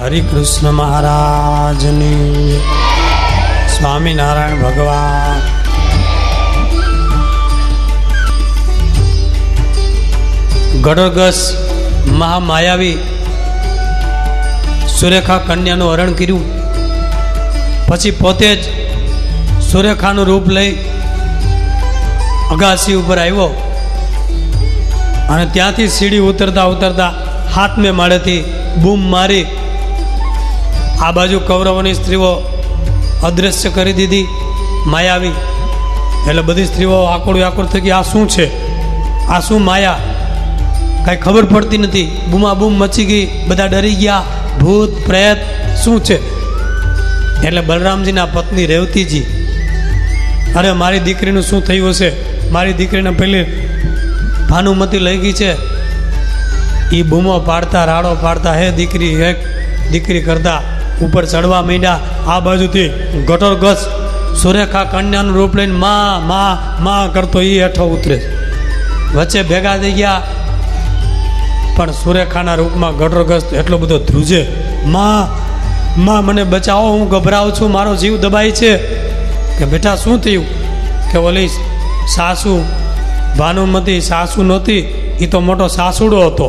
હરિકૃષ્ણ મહારાજની, સ્વામિનારાયણ ભગવાન. ગડોગસ મહામાયાવી સુરેખા કન્યાનું હરણ કર્યું. પછી પોતે જ સુરેખાનું રૂપ લઈ અગાસી ઉપર આવ્યો અને ત્યાંથી સીડી ઉતરતા ઉતરતા હાથમે માળેથી બૂમ મારી આ બાજુ કૌરવોની સ્ત્રીઓ અદૃશ્ય કરી દીધી માયાવી. એટલે બધી સ્ત્રીઓ આકુડ થઈ ગઈ, આ શું છે, આ શું માયા, કાંઈ ખબર પડતી નથી. બૂમા બૂમ મચી ગઈ, બધા ડરી ગયા, ભૂત પ્રેત શું છે. એટલે બલરામજીના પત્ની રેવતીજી, અરે મારી દીકરીનું શું થયું હશે, મારી દીકરીને પેલી ભાનુમતી લઈ ગઈ છે. એ બૂમો પાડતા રાડો પાડતા હે દીકરી કરતા ઉપર ચડવા માંડ્યા. આ બાજુથી ગટોરગસ સુરેખા કન્યાનું રૂપ લઈને માં કરતો એ હેઠો ઉતરે. વચ્ચે ભેગા થઈ ગયા, પણ સુરેખાના રૂપમાં ગટોરગસ એટલો બધો ધ્રુજે, માં મને બચાવો, હું ગભરાઉં છું, મારો જીવ દબાય છે. કે બેટા શું થયું? કે ઓલી સાસુ ભાનુમતી સાસુ નહોતી, એ તો મોટો સાસુડો હતો,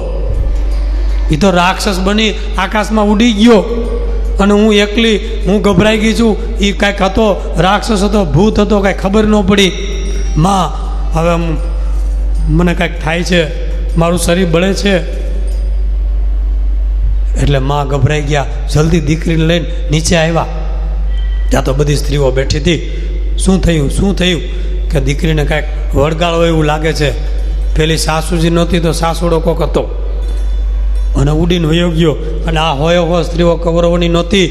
એ તો રાક્ષસ બની આકાશમાં ઉડી ગયો અને હું એકલી, હું ગભરાઈ ગઈ છું. એ કાંઈક હતો, રાક્ષસ હતો, ભૂત હતો, કાંઈ ખબર ન પડી. માં હવે મને કાંઈક થાય છે, મારું શરીર બળે છે. એટલે માં ગભરાઈ ગયા, જલ્દી દીકરીને લઈને નીચે આવ્યા. ત્યાં તો બધી સ્ત્રીઓ બેઠી હતી. શું થયું? કે દીકરીને કાંઈક વળગાળો એવું લાગે છે. પેલી સાસુજી નહોતી તો સાસુડો કોક હતો અને ઉડીને વયો ગયો. અને આ હોય સ્ત્રીઓ કૌરવોની નહોતી,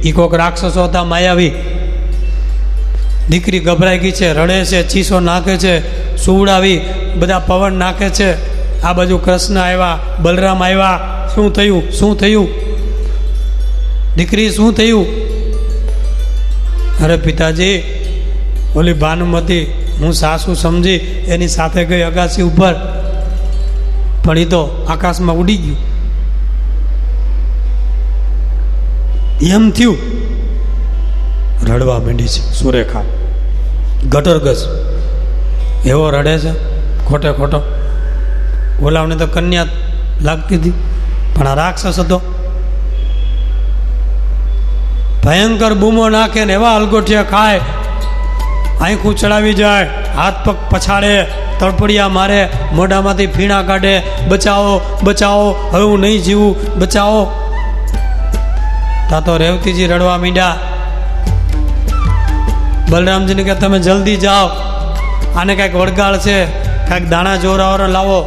એ કોક રાક્ષસો હતા માયાવી. દીકરી ગભરાઈ ગઈ છે, રડે છે, ચીસો નાખે છે, સુવડાવી બધા પવન નાખે છે. આ બાજુ કૃષ્ણ આવ્યા, બલરામ આવ્યા. શું થયું દીકરી, શું થયું? અરે પિતાજી, ઓલી ભાનુમતી હું સાસુ સમજી એની સાથે ગઈ અગાસી ઉપર, પણ એ તો આકાશમાં ઉડી ગયું. એમ થયું. રડવા માંડી છે સુરેખા. ગટોરગસ એવો રડે છે ખોટો. ઓલાવને તો કન્યા લાગતી હતી, પણ આ રાક્ષસ હતો. ભયંકર બૂમો નાખે ને એવા અલગોઠિયા ખાય, આંખું ચડાવી જાય, હાથ પગ પછાડે, તળપડિયા મારે, મોઢામાંથી ફીણા કાઢે, બચાવો, હવે હું નહીં જીવું, બચાવો. તા તો રેવતીજી રડવા માંડ્યા. બલરામજીને કે તમે જલ્દી જાઓ, આને કાંઈક વળગાળ છે, કાંઈક દાણા જોરાવાળા લાવો,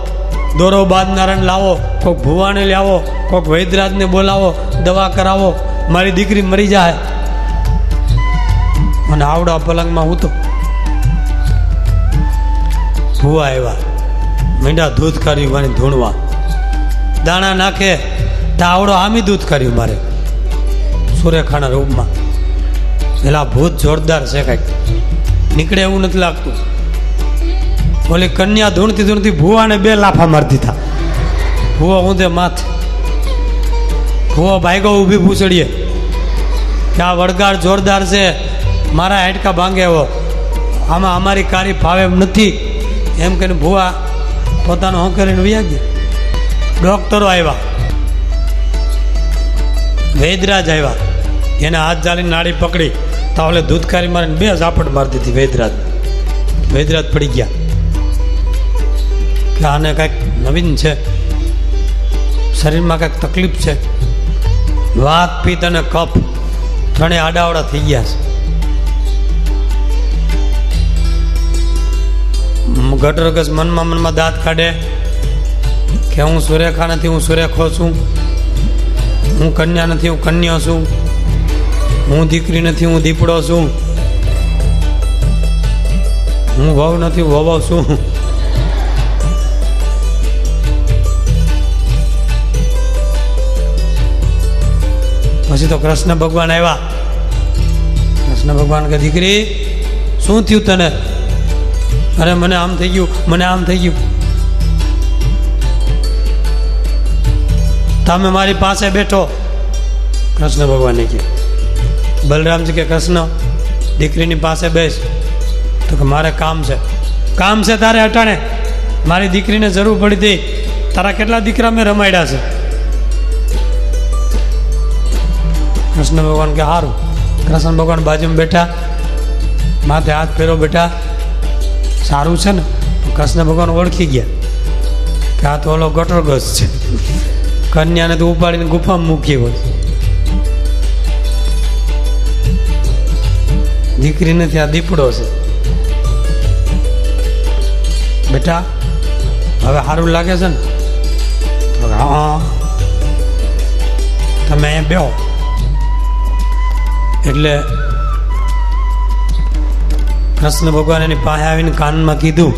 દોરો બાંધનારાને લાવો, કોઈક ભુવાને લાવો, કોઈક વૈદ્યરાજને બોલાવો, દવા કરાવો, મારી દીકરી મરી જાય. અને આવડા પલંગમાં હું તો ભુવા આવ્યા, મીંડા દૂધ કર્યું મારી ધૂણવા, દાણા નાખે તો આવડો આમી દૂધ કર્યું મારે સુરેખાના રૂપમાં. પેલા ભૂત જોરદાર છે, કાંઈક નીકળે એવું નથી લાગતું. ઓલી કન્યા ધૂણતી ભુવાને 2 લાફા મારી દીધા. ભુવો ઊંધે માથે, ભુવો ભાગ્યો ઊભી પૂછડીએ કે આ વળગાડ જોરદાર છે, મારા હાડકા ભાંગે એવો, આમાં અમારી કારી ફાવે એમ નથી. એમ કરીને ભુવા પોતાનો હોં કરીને વયા ગયા. ડૉક્ટરો આવ્યા, વૈદ્યરાજ આવ્યા, એને હાથ જાલીને નાડી પકડી તો ઓલે દૂધકારી મારીને 2 ઝાપટ મારી દીધી. વૈદ્યરાજ પડી ગયા કે આને કાંઈક નવીન છે, શરીરમાં કાંઈક તકલીફ છે. વાત, પિત્ત અને કફ ત્રણેય આડાવડા થઈ ગયા છે. ગટોરગસ મનમાં દાંત કાઢે કે હું સુરેખા નથી, હું સુરેખો છું. હું કન્યા નથી, હું કન્યા છું. હું દીકરી નથી, હું દીપડો છું. હું વહુ નથી, હું વહુ છું. પછી તો કૃષ્ણ ભગવાન આવ્યા. કૃષ્ણ ભગવાન કે દીકરી શું થયું તને? અરે મને આમ થઈ ગયું. તમે મારી પાસે બેઠો, કૃષ્ણ ભગવાને કહે. બલરામજી કે કૃષ્ણ દીકરીની પાસે બેસ. તો કે મારે કામ છે તારે અટાણે. મારી દીકરીને જરૂર પડી હતી. તારા કેટલા દીકરા મેં રમાડ્યા છે. કૃષ્ણ ભગવાન કે સારું. કૃષ્ણ ભગવાન બાજુમાં બેઠા, માથે હાથ ફેરો બેઠા. સારું છે ને. કૃષ્ણ ભગવાન ઓળખી ગયા કે આ તો ઓલો ગટરગસ છે. કન્યાને તો ઉપાડીને ગુફામાં મૂકી હોય. દીકરીને ત્યાં દીપડો છે. બેટા હવે સારું લાગે છે ને? તો હા, તમે અહીંયા બેહો. એટલે કૃષ્ણ ભગવાન એની પાસે આવીને કાનમાં કીધું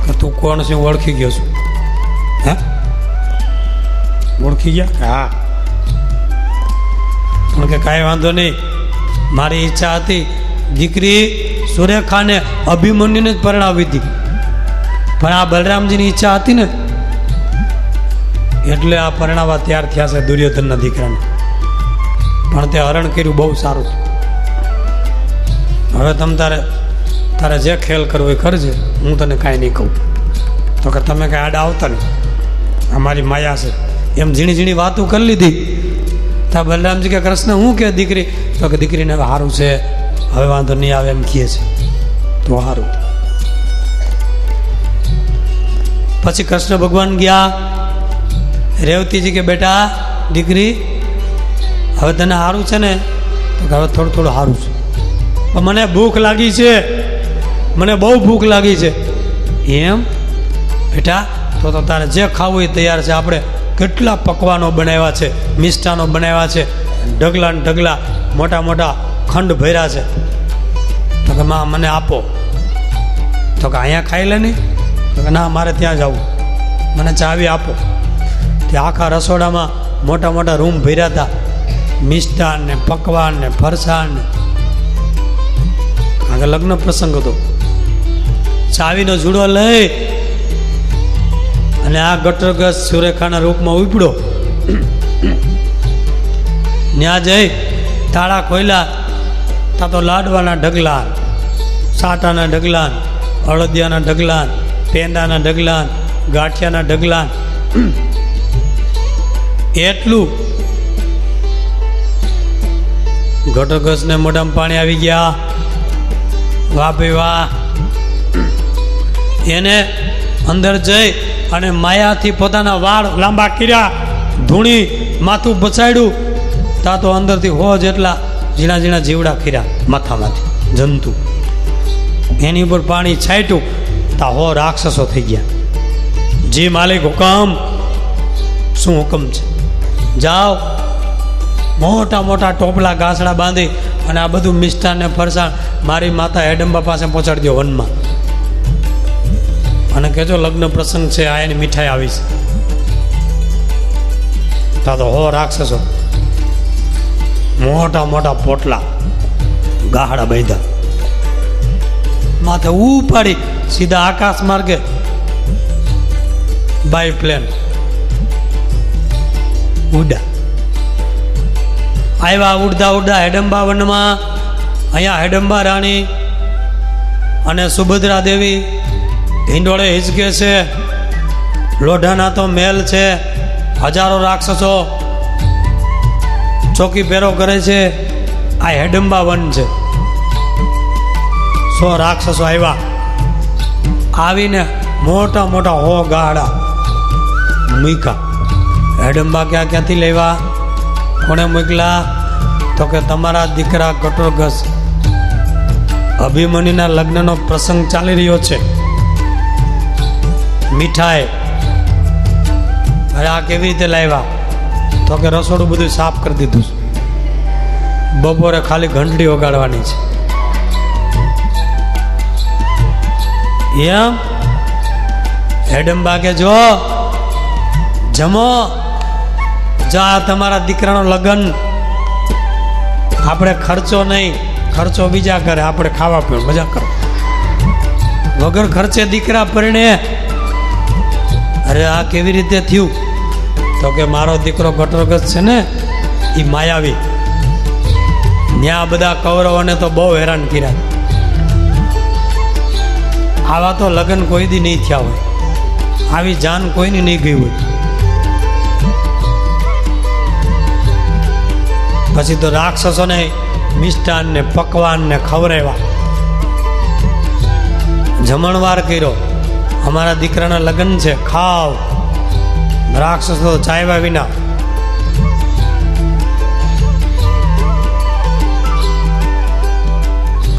કે તું કોણ છે? હું ઓળખી ગયો છું. હે, ઓળખી ગયા? હા. પણ કે કાંઈ વાંધો નહીં, મારી ઈચ્છા હતી દીકરી સુરેખાને અભિમન્યુને જ પરણાવી હતી, પણ આ બલરામજીની ઈચ્છા હતી ને એટલે આ પરણાવવા તૈયાર થયા છે દુર્યોધનના દીકરાને. પણ તે હરણ કર્યું બહુ સારું. હવે તમે તારે જે ખેલ કરવો એ કરજે, હું તને કાંઈ નહીં કહું. તો કે તમે કાંઈ આડા આવતા નહીં, અમારી માયા છે. એમ ઝીણી ઝીણી વાતો કરી લીધી. તો બલરામજી કે કૃષ્ણ હું કે દીકરી? તો કે દીકરીને હવે સારું છે, હવે વાંધો નહીં આવે એમ કહે છે. તો સારું. પછી કૃષ્ણ ભગવાન ગયા. રેવતીજી કે બેટા દીકરી હવે તને સારું છે ને? તો કે હવે થોડું થોડું સારું છે, પણ મને ભૂખ લાગી છે, મને બહુ ભૂખ લાગી છે. એમ બેટા તો તારે જે ખાવું એ તૈયાર છે. આપણે કેટલા પકવાનો બનાવ્યા છે, મિષ્ટાનો બનાવ્યા છે, ઢગલા ને ઢગલા મોટા મોટા ખંડ ભર્યા છે. તો કે માં મને આપો. તો કે અહીંયા ખાઈ લે નહીં? તો કે ના, મારે ત્યાં જવું, મને ચાવી આપો. ત્યાં આખા રસોડામાં મોટા મોટા રૂમ ભર્યા હતા, મિષ્ટાન ને પકવાન ને ફરસાણ ને. કારણ કે લગ્ન પ્રસંગ હતો. ચાવીનો જુડો લઈ અને આ ગટરગસ સુરેખાના રૂપમાં ઉપડ્યો. ત્યાં જઈ તાળા ખોલ્યા. ત્યાં તો લાડવાના ઢગલા, સાટાના ઢગલા, અળદિયાના ઢગલા, પેંડાના ઢગલા, ગાંઠિયાના ઢગલા. એટલું ગટરગસને મોઢામાં પાણી આવી ગયા. વાહ ભાઈ વાહ. એને અંદર જઈ અને માયાથી પોતાના વાળ લાંબા કર્યા, ધૂણી માથું બચાડ્યું. તા તો અંદરથી હો જેટલા ઝીણા ઝીણા જીવડા કર્યા માથામાંથી, જંતુ. એની ઉપર પાણી છાંટ્યું. તા હો રાક્ષસો થઈ ગયા. જી માલિક હુકમ. શું હુકમ છે? જાઓ, મોટા મોટા ટોપલા ઘાસડા બાંધી અને આ બધું મિષ્ટાન ને ફરસાણ મારી માતા હેડંબા પાસે પહોંચાડી દો વનમાં. અને કહેજો લગ્ન પ્રસંગ છે, આ એની મીઠાઈ આવી છે. તા તો હો રાક્ષસો મોટા મોટા પોટલા ગાહડા બાંધ્યા, માથે ઉપાડી સીધા આકાશ માર્ગે બાય પ્લેન ઉડા આવ્યા. ઉડતા ઉડતા હેડંબા વનમાં. અહીંયા હેડંબા રાણી અને સુભદ્રા દેવી હિંડોળે હિંચકે છે. લોઢાના તો મહેલ છે, હજારો રાક્ષસો ચોકી પહેરો કરે છે. આ હેડંબા વન છે. 100 રાક્ષસો આવ્યા. આવીને મોટા મોટા હો ગાડા મૂક્યા. હેડંબા ક્યાંથી લેવા? કોણે મોકલા? તો કે તમારા દીકરા ગટરગસ અભિમન્યુના લગ્નનો પ્રસંગ ચાલી રહ્યો છે. મીઠાઈ. અરે આ કેવી રીતે લાવ્યા? તો કે રસોડું બધું સાફ કરી દીધું. બપોરે ખાલી ઘંટડી વગાડવાની છે. એમ હેડંબા કે જો જમો, જા તમારા દીકરાનો લગ્ન. આપણે ખર્ચો નહીં, ખર્ચો બીજા કરે, આપણે ખાવા પીવા મજા કરો. વગર ખર્ચે દીકરા પરણે. અરે આ કેવી રીતે થયું? તો કે મારો દીકરો ઘટોરગસ છે ને એ માયાવી, ત્યાં બધા કૌરવોને તો બહુ હેરાન કર્યા, આવા તો લગ્ન કોઈ દી નહીં થયા હોય, આવી જાન કોઈની નહીં ગઈ હોય. પછી તો રાક્ષસોને મિષ્ટાન ને પકવાન ને ખવડાવ્યા, જમણવાર કર્યો, અમારા દીકરાના લગ્ન છે ખાવ. રાક્ષસો ચાવ્યા વિના.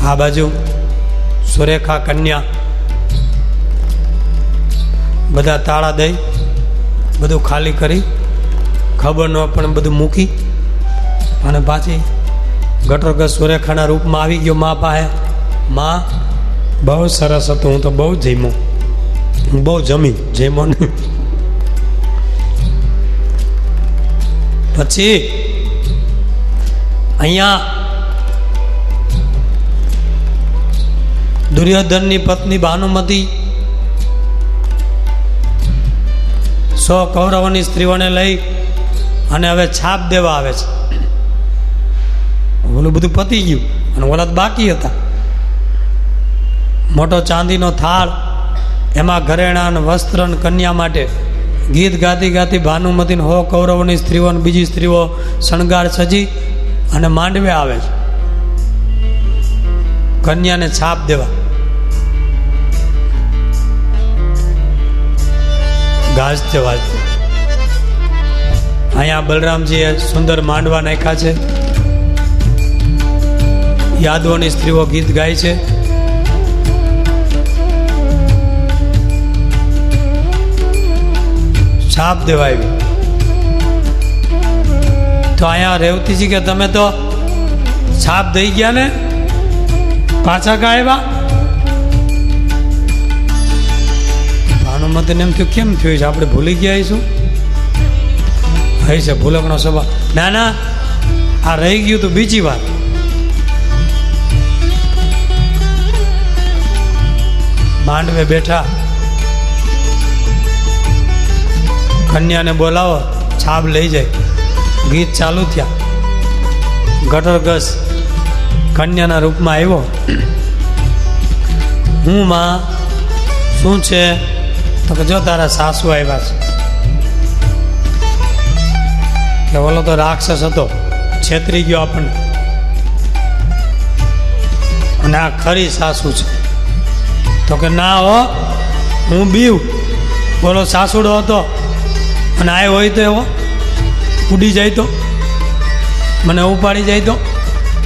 આ બાજુ સુરેખા કન્યા બધા તાળા દઈ બધું ખાલી કરી, ખબર ન પણ બધું મૂકી અને પાછી ઘટોરગસ સુરેખાના રૂપમાં આવી ગયો મા પાસે. મા બહુ સરસ હતું, હું તો બહુ જમ્યો, હું બહુ જમ્યો ને. પછી અહીંયા દુર્યોધનની પત્ની ભાનુમતી 100 કૌરવોની સ્ત્રીઓને લઈ અને હવે છાપ દેવા આવે છે. ઓલું બધું પતી ગયું અને ઓલા બાકી હતા. મોટો ચાંદીનો થાળ, એમાં ઘરેણાં અને વસ્ત્ર અને કન્યા માટે ગીત ગાતી ગાતી ભાનુમતીને 100 કૌરવોની સ્ત્રીઓ અને બીજી સ્ત્રીઓ શણગાર સજી અને માંડવે આવે છે કન્યાને છાપ દેવા. ગાજતે વાજતે અહીંયા બલરામજીએ સુંદર માંડવા નાખ્યા છે, યાદવોની સ્ત્રીઓ ગીત ગાય છે. છાપ દેવા આવી તો અહીંયા રેવતીજી કે તમે તો છાપ દઈ ગયા ને, પાછા કા આવ્યા? ભાનુમતીને એમ થયું કેમ થયું છે, આપણે ભૂલી ગયા આવીશું? હઈ છે ભૂલકનો સ્વભાવ. ના ના, આ રહી ગયું તો બીજી વાત. માંડવે બેઠા, કન્યાને બોલાવો, છાપ લઈ જાય. ગીત ચાલુ થયા. ઘટોરગસ કન્યાના રૂપમાં આવ્યો. હું માં શું છે? તો કે જો તારા સાસુ આવ્યા છે. કે ઓલો તો રાક્ષસ હતો, છેતરી ગયો આપણને, અને આ ખરી સાસુ છે. તો કે ના હો, હું બીવ, બોલો સાસુડો હતો અને આ હોય તો એવો ઉડી જાય તો, મને ઉપાડી જાય તો.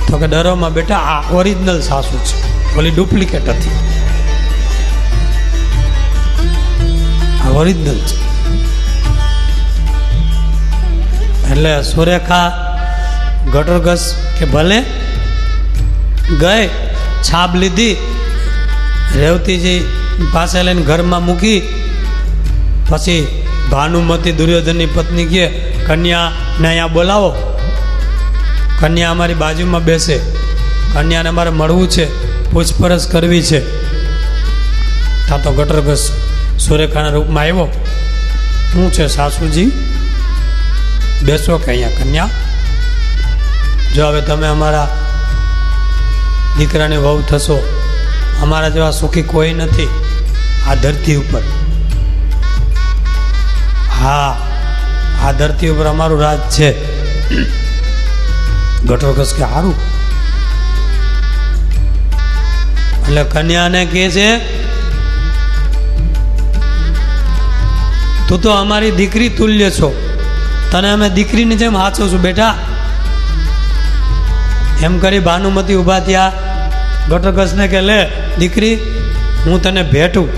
તો કે ડરોમાં બેટા આ ઓરિજિનલ સાસુ છે, ઓલી ડુપ્લિકેટ હતી, આ ઓરિજિનલ છે. એટલે સુરેખા ઘટોરગસ કે ભલે ગઈ, છાપ લીધી, રેવતીજી પાસે લઈને ઘરમાં મૂકી. પછી ભાનુમતી દુર્યોધનની પત્ની કહે કન્યાને અહીંયા બોલાવો, કન્યા અમારી બાજુમાં બેસે, કન્યાને અમારે મળવું છે, પૂછપરછ કરવી છે. ત્યાં તો ઘટોરગસ સુરેખાના રૂપમાં આવ્યો. શું છે સાસુજી, બેસો કે અહીંયા કન્યા, જો હવે તમે અમારા દીકરાની વહુ થશો, અમારા જેવા સુખી કોઈ નથી આ ધરતી ઉપર. હા, આ ધરતી ઉપર અમારું રાજ છે. ઘટોરગસ કે સારું. એટલે કન્યાને કહે છે તું તો અમારી દીકરી તુલ્ય છો, તને અમે દીકરીની જેમ હાચું છું બેટા. એમ કરી ભાનુમતી ઊભા થયા. ઘટોરગસને કે લે દીકરી, હું તને ભેટું,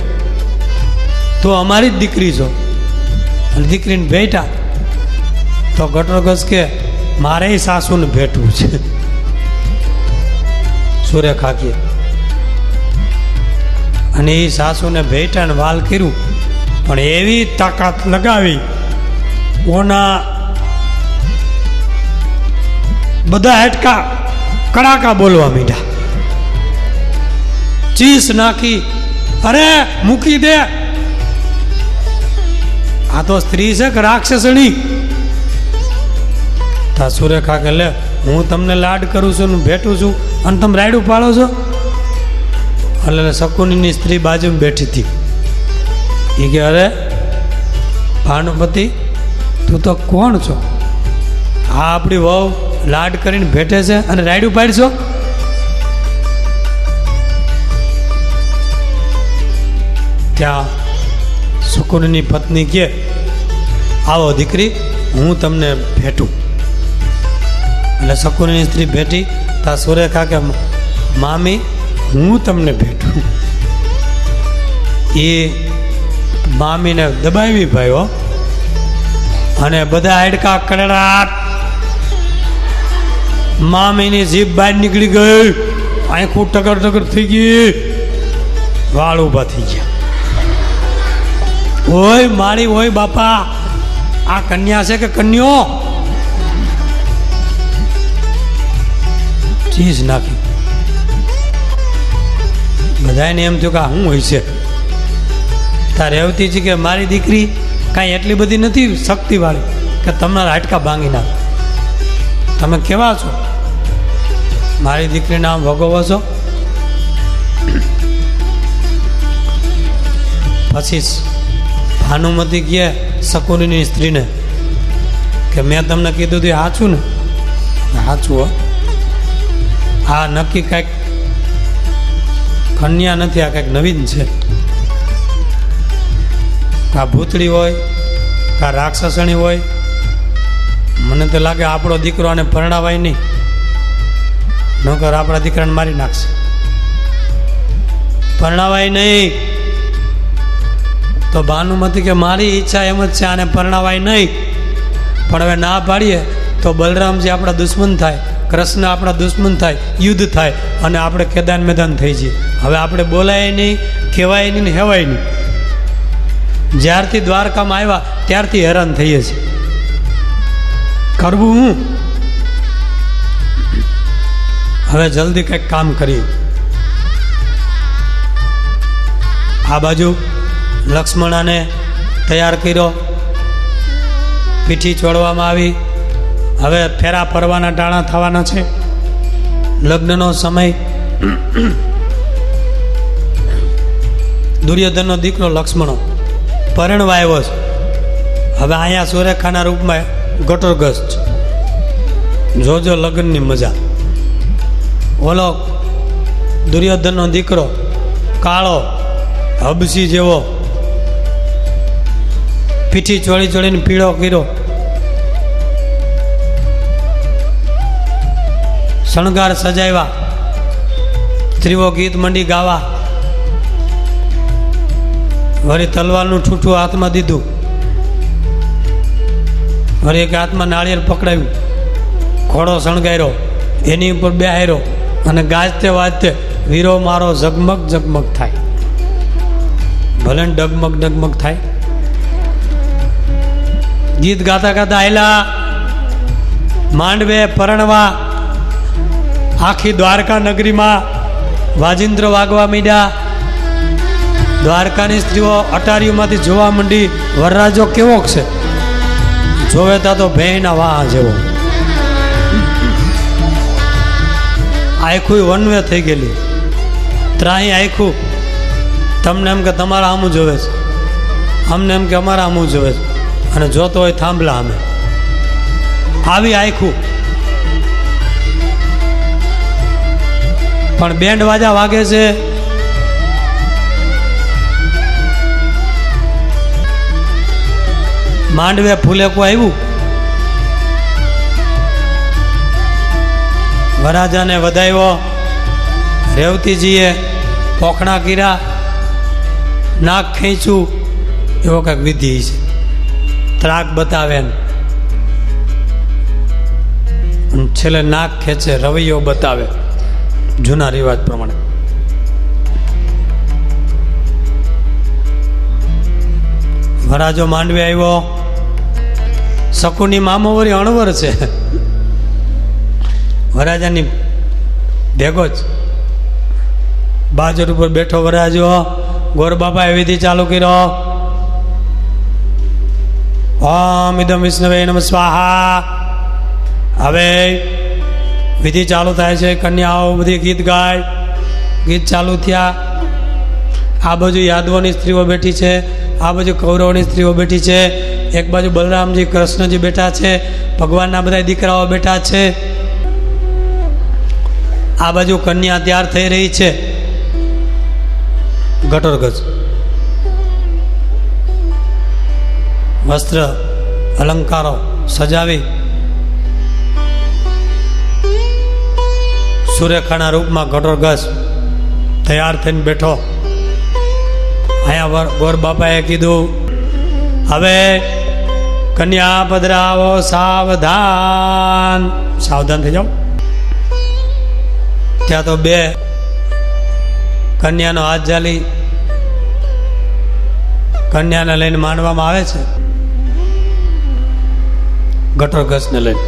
તું અમારી જ દીકરી છો. અને દીકરીને ભેટા. તો ઘટોરગસ કે મારે સાસુને ભેટવું છે. સુરેખા કે અને એ સાસુને ભેટાને વાલ કર્યું, પણ એવી તાકાત લગાવી, ઓના બધા હેટકા કડાકા બોલવા માંડ્યા, ચીસ નાખી, અરે મૂકી દે. આ તો સ્ત્રી છે કે રાક્ષસણી? તા સુરેખા કે લે, હું તમને લાડ કરું છું ને ભેટું છું અને તમે રાયડું પાડો છો? એટલે શકુનીની સ્ત્રી બાજુમાં બેઠી હતી. એ કે અરે ભાનુપતિ, તું તો કોણ છો? હા, આપણી વહુ લાડ કરીને ભેટે છે અને રાયડું પાડશો? ત્યાં શકુનીની પત્ની કે આવો દીકરી, હું તમને ભેટું. એટલે શકુનીની સ્ત્રી ભેટી. તા સુરેખા કે મામી, હું તમને ભેટું. એ મામીને દબાવી ભાઈઓ અને બધા હાડકા કડડાટ. મામીની જીભ બહાર નીકળી ગઈ, આંખું ટકર ટકર થઈ ગઈ, વાળ ઊભા થઈ ગયા. ઓય મારી, ઓય બાપા, આ કન્યા છે કે કન્યો? ચીજ નાખી. બધાને એમ થયું કે શું હોય છે? તારે રેવતીજી કે મારી દીકરી કાંઈ એટલી બધી નથી શક્તિવાળી કે તમારા હાડકા ભાંગી નાખ. તમે કેવા છો? મારી દીકરીને આમ ભોગવો છો? પછી ભાનુમતી કહે શકુનીની સ્ત્રીને કે મેં તમને કીધું હતું સાચું ને? સાચું હો. આ નક્કી કાંઈક કન્યા નથી, આ કાંઈક નવીન છે. આ ભૂતળી હોય, આ રાક્ષસણી હોય. મને તો લાગે આપણો દીકરો આને પરણાવાય નહીં, નકર આપણા દીકરાને મારી નાખશે. પરણાવાય નહીં. તો ભાનુમતી કે મારી ઈચ્છા એમ જ છે, આને પરણાવાય નહીં. પણ હવે ના પાડીએ તો બલરામજી આપણા દુશ્મન થાય, કૃષ્ણ આપણા દુશ્મન થાય, યુદ્ધ થાય અને આપણે કેદાન મેદાન થઈ જઈએ. હવે આપણે બોલાય નહીં, કહેવાય નહીં ને હેવાય નહીં. જ્યારથી દ્વારકામાં આવ્યા ત્યારથી હેરાન થઈએ છીએ. કરવું હું? હવે જલ્દી કંઈક કામ કરીએ. આ બાજુ લક્ષ્મણાને તૈયાર કર્યો, પીઠી ચોડવામાં આવી. હવે ફેરા ફરવાના ટાણા થવાના છે, લગ્નનો સમય. દુર્યોધનનો દીકરો લક્ષ્મણો પરણવા આવ્યો છે. હવે અહીંયા સુરેખાના રૂપમાં ગટોરગસ છે. જોજો લગ્નની મજા. ઓલો દુર્યોધનનો દીકરો કાળો હબસી જેવો પીઠી ચોળી ચોળીને પીળો કર્યો, શણગાર સજાવ્યા, સ્ત્રીઓ ગીત મંડી ગાવા. વળી તલવારનું ઠૂઠું હાથમાં દીધું, વળી એક હાથમાં નાળિયેર પકડાવ્યું, ઘોડો શણગાર્યો, એની ઉપર બેહાર્યો અને ગાજતે વાજતે વીરો મારો ઝગમગ ઝગમગ થાય. ભલે ડગમગ ડગમગ થાય. ગીત ગાતા ગાતા આયલા માંડવે પરણવા. આખી દ્વારકા નગરીમાં વાજિંદ્ર વાગવા માંડ્યા. દ્વારકાની સ્ત્રીઓ અટારીઓમાંથી જોવા માંડી, વરરાજો કેવો છે? જોવે તા તો ભેંના વાહ જેવો. આખું વનવે થઈ ગયેલી, ત્રાહી આખું. તમને એમ કે તમારા આમું જોવે છે, અમને એમ કે અમારા આમું જોવે છે, અને જોતો હોય થાંભલા અમે. આવી આખું. પણ બેન્ડ વાજા વાગે છે. માંડવે ફૂલેકું આવ્યું. વરરાજાને વધાવ્યો. રેવતીજીએ પોખણા કર્યા, નાક ખેંચું, એવો કંઈક વિધિ છે. ત્રાક બતાવે ને છેલ્લે નાક ખેંચે, રવૈયો બતાવે જૂના રિવાજ પ્રમાણે. વરાજો માંડવે આવ્યો. શકુની મામો વળી અણવર છે, વરાજાની ભેગો જ. બાજર ઉપર બેઠો વરાજો. ગોરબાપાએ વિધિ ચાલુ કર્યો. ઓમ ઇદમ વિષ્ણવે નમઃ સ્વાહા. હવે વિધિ ચાલુ થાય છે. કન્યાઓ બધી ગીત ગાય. ગીત ચાલુ થયા. આ બાજુ યાદવોની સ્ત્રીઓ બેઠી છે, આ બાજુ કૌરવોની સ્ત્રીઓ બેઠી છે. એક બાજુ બલરામજી કૃષ્ણજી બેઠા છે, ભગવાનના બધા દીકરાઓ બેઠા છે. આ બાજુ કન્યા તૈયાર થઈ રહી છે. ઘટોરગજ વસ્ત્ર અલંકારો સજાવી સુરેખાના રૂપમાં ઘટોરગજ તૈયાર થઈને બેઠો. અહીંયા ગોર બાપાએ કીધું, હવે કન્યા પધરાવો, સાવધાન. સાવધાન થઈ જાઓ. ત્યાં તો બે કન્યાનો હાથ ઝાલી કન્યાને લઈને માંડવામાં આવે છે, ઘટોરગજને લઈને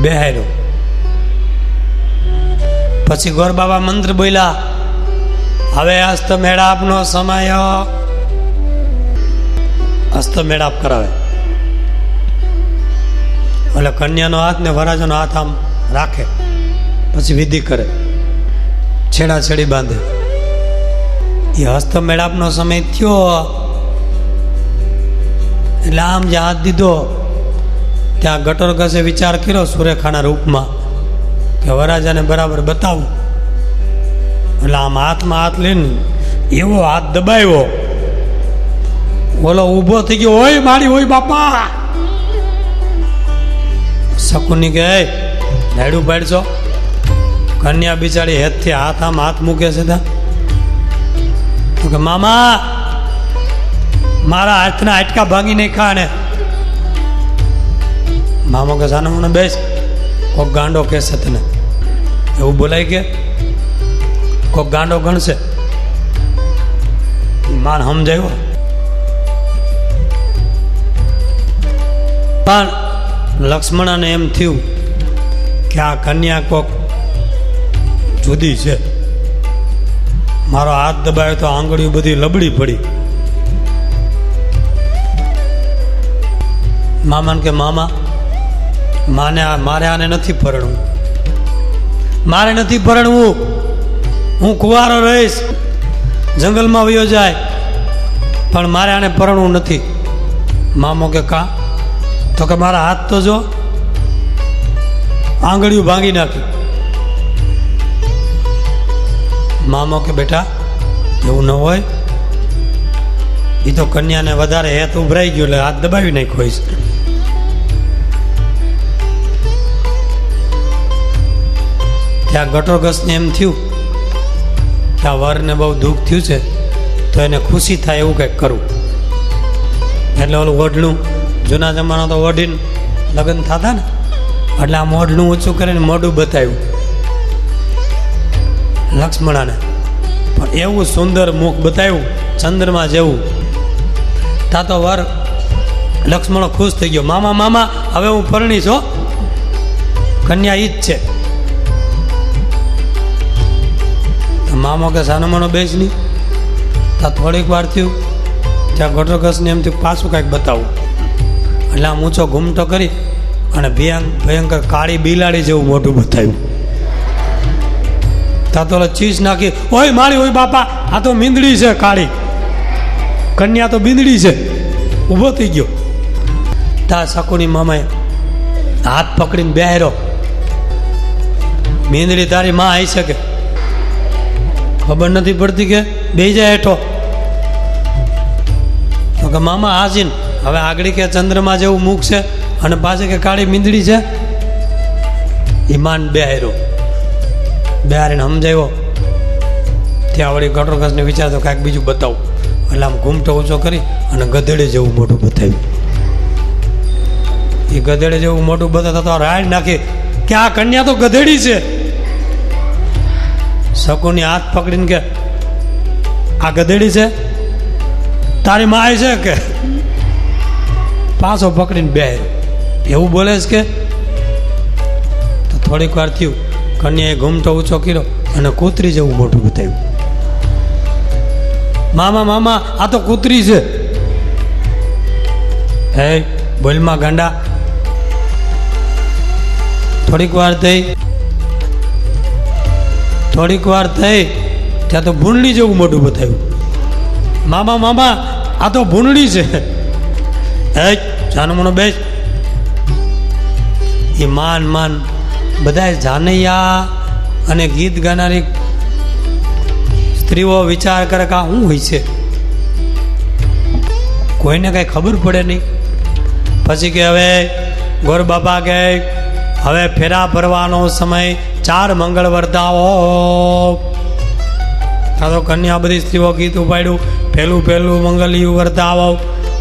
બેહાર્યો. પછી ગોર બાબા મંત્ર બોલ્યા, હવે હસ્ત મેળાપનો સમય. હસ્ત મેળાપ કરાવે એટલે કન્યાનો હાથ ને વરાજાનો હાથ આમ રાખે, પછી વિધિ કરે, છેડાછેડી બાંધે. એ હસ્ત મેળાપનો સમય થયો એટલે આમ જે હાથ દીધો ત્યાં ઘટોરગજે વિચાર કર્યો સુરેખાના રૂપમાં કે વરાજાને બરાબર બતાવું. એટલે આમ હાથમાં હાથ લઈને એવો હાથ દબાવ્યો, ઓલો ઊભો થઈ ગયો, ઓય મારી ઓય બાપા. શકુની કે ડાયડું પાડશો. કન્યા બિચારી હેતથી હાથ આમ હાથ મૂકે છે ત્યાં કે મામા મારા હાથના હાટકા ભાંગી નહીં ખાને. મામો કે સાનો મને બેસ, કોક ગાંડો કહેશે તને. એવું બોલાય કે કોક ગાંડો ગણશે. માન સમજાયો. પણ લક્ષ્મણને એમ થયું કે આ કન્યા કોક જુદી છે. મારો હાથ દબાવ્યો તો આંગળીઓ બધી લબડી પડી. મામાને કે મામા મારે આને નથી પરણવું, મારે નથી પરણવું, હું કુંવારો રહીશ, જંગલમાં વયો જાય, પણ મારે આને પરણવું નથી. મામો કે કા? તો કે મારા હાથ તો જો આંગળીઓ ભાંગી નાખી. મામો કે બેટા એવું ન હોય, એ તો કન્યાને વધારે હેત ઉભરાઈ ગયો એટલે હાથ દબાવી નાખ્યો છે. ત્યાં ઘટોરગજને એમ થયું કે આ વરને બહુ દુઃખ થયું છે, તો એને ખુશી થાય એવું કંઈક કરવું. એટલે ઓલું ઓઢણું, જૂના જમાના તો ઓઢીને લગ્ન થતા ને, એટલે આમ ઓઢણું ઊંચું કરીને મોઢું બતાવ્યું લક્ષ્મણાને. પણ એવું સુંદર મુખ બતાવ્યું ચંદ્રમાં જેવું. તા તો વર લક્ષ્મણો ખુશ થઈ ગયો. મામા મામા હવે હું પરણીશ હો, કન્યા ઈ જ છે. મામો કે સાનો માનો બેસ નહીં. ત્યાં થોડીક વાર થયું ત્યાં ઘટોરગજને એમ થયું પાછું કાંઈક બતાવું. એટલે આમ ઊંચો ઘૂમટો કરી અને ભયંકર કાળી બિલાડી જેવું મોઢું બતાવ્યું. ત્યાં તો ચીસ નાખી, ઓય મારી ઓય બાપા, આ તો મીંદડી છે કાળી, કન્યા તો બીંદડી છે. ઊભો થઈ ગયો. ત્યાં શકુની મામાએ હાથ પકડીને બેહાર્યો. મીંદડી તારી માં આવી શકે? ખબર નથી પડતી કે બેહી જાય હેઠો. તો કે મામા હાસીન હવે આગળ કે ચંદ્રમાં જેવું મુખ છે અને પાછળ કે કાળી મીંદડી છે. ઈમાન બેહાર્યો. બેહારીને સમજાવ્યો. ત્યાં વળી ઘટોરગજને વિચારતો કાંઈક બીજું બતાવું. એટલે આમ ઘૂમટો ઊંચો કરી અને ગધેડે જેવું મોઢું બતાવ્યું. એ ગધેડે જેવું મોઢું બતાવતા તો રાડ નાખી કે આ કન્યા તો ગધેડી છે. શકુની હાથ પકડીને કે આ ગધેડી છે, તારી માય છે કે? પાછો પકડીને બેહાર્યો. એવું બોલે છે કે? તો થોડીક વાર થયું કન્યાએ ઘૂમટો ઊંચો કર્યો અને કૂતરી જેવું મોઢું બતાવ્યું. મામા મામા આ તો કૂતરી છે. હે બોલમાં ગાંડા. થોડીક વાર થઈ ત્યાં તો ભૂંડડી જેવું મોઢું બતાવ્યું. મામા મામા આ તો ભૂંડડી છે. હે જાનમણો બેસ. એ માન બધા જાનૈયા અને ગીત ગાનારી સ્ત્રીઓ વિચાર કરે કે આ શું હોય છે, કોઈને કાંઈ ખબર પડે નહીં. પછી કે હવે ગોર બાપા કે હવે ફેરા ફરવાનો સમય, 4 મંગળ વર્તાવો. તો કન્યા બધી સ્ત્રીઓ ગીત ઉપાડ્યું. પહેલું મંગલિયું વર્તાવો.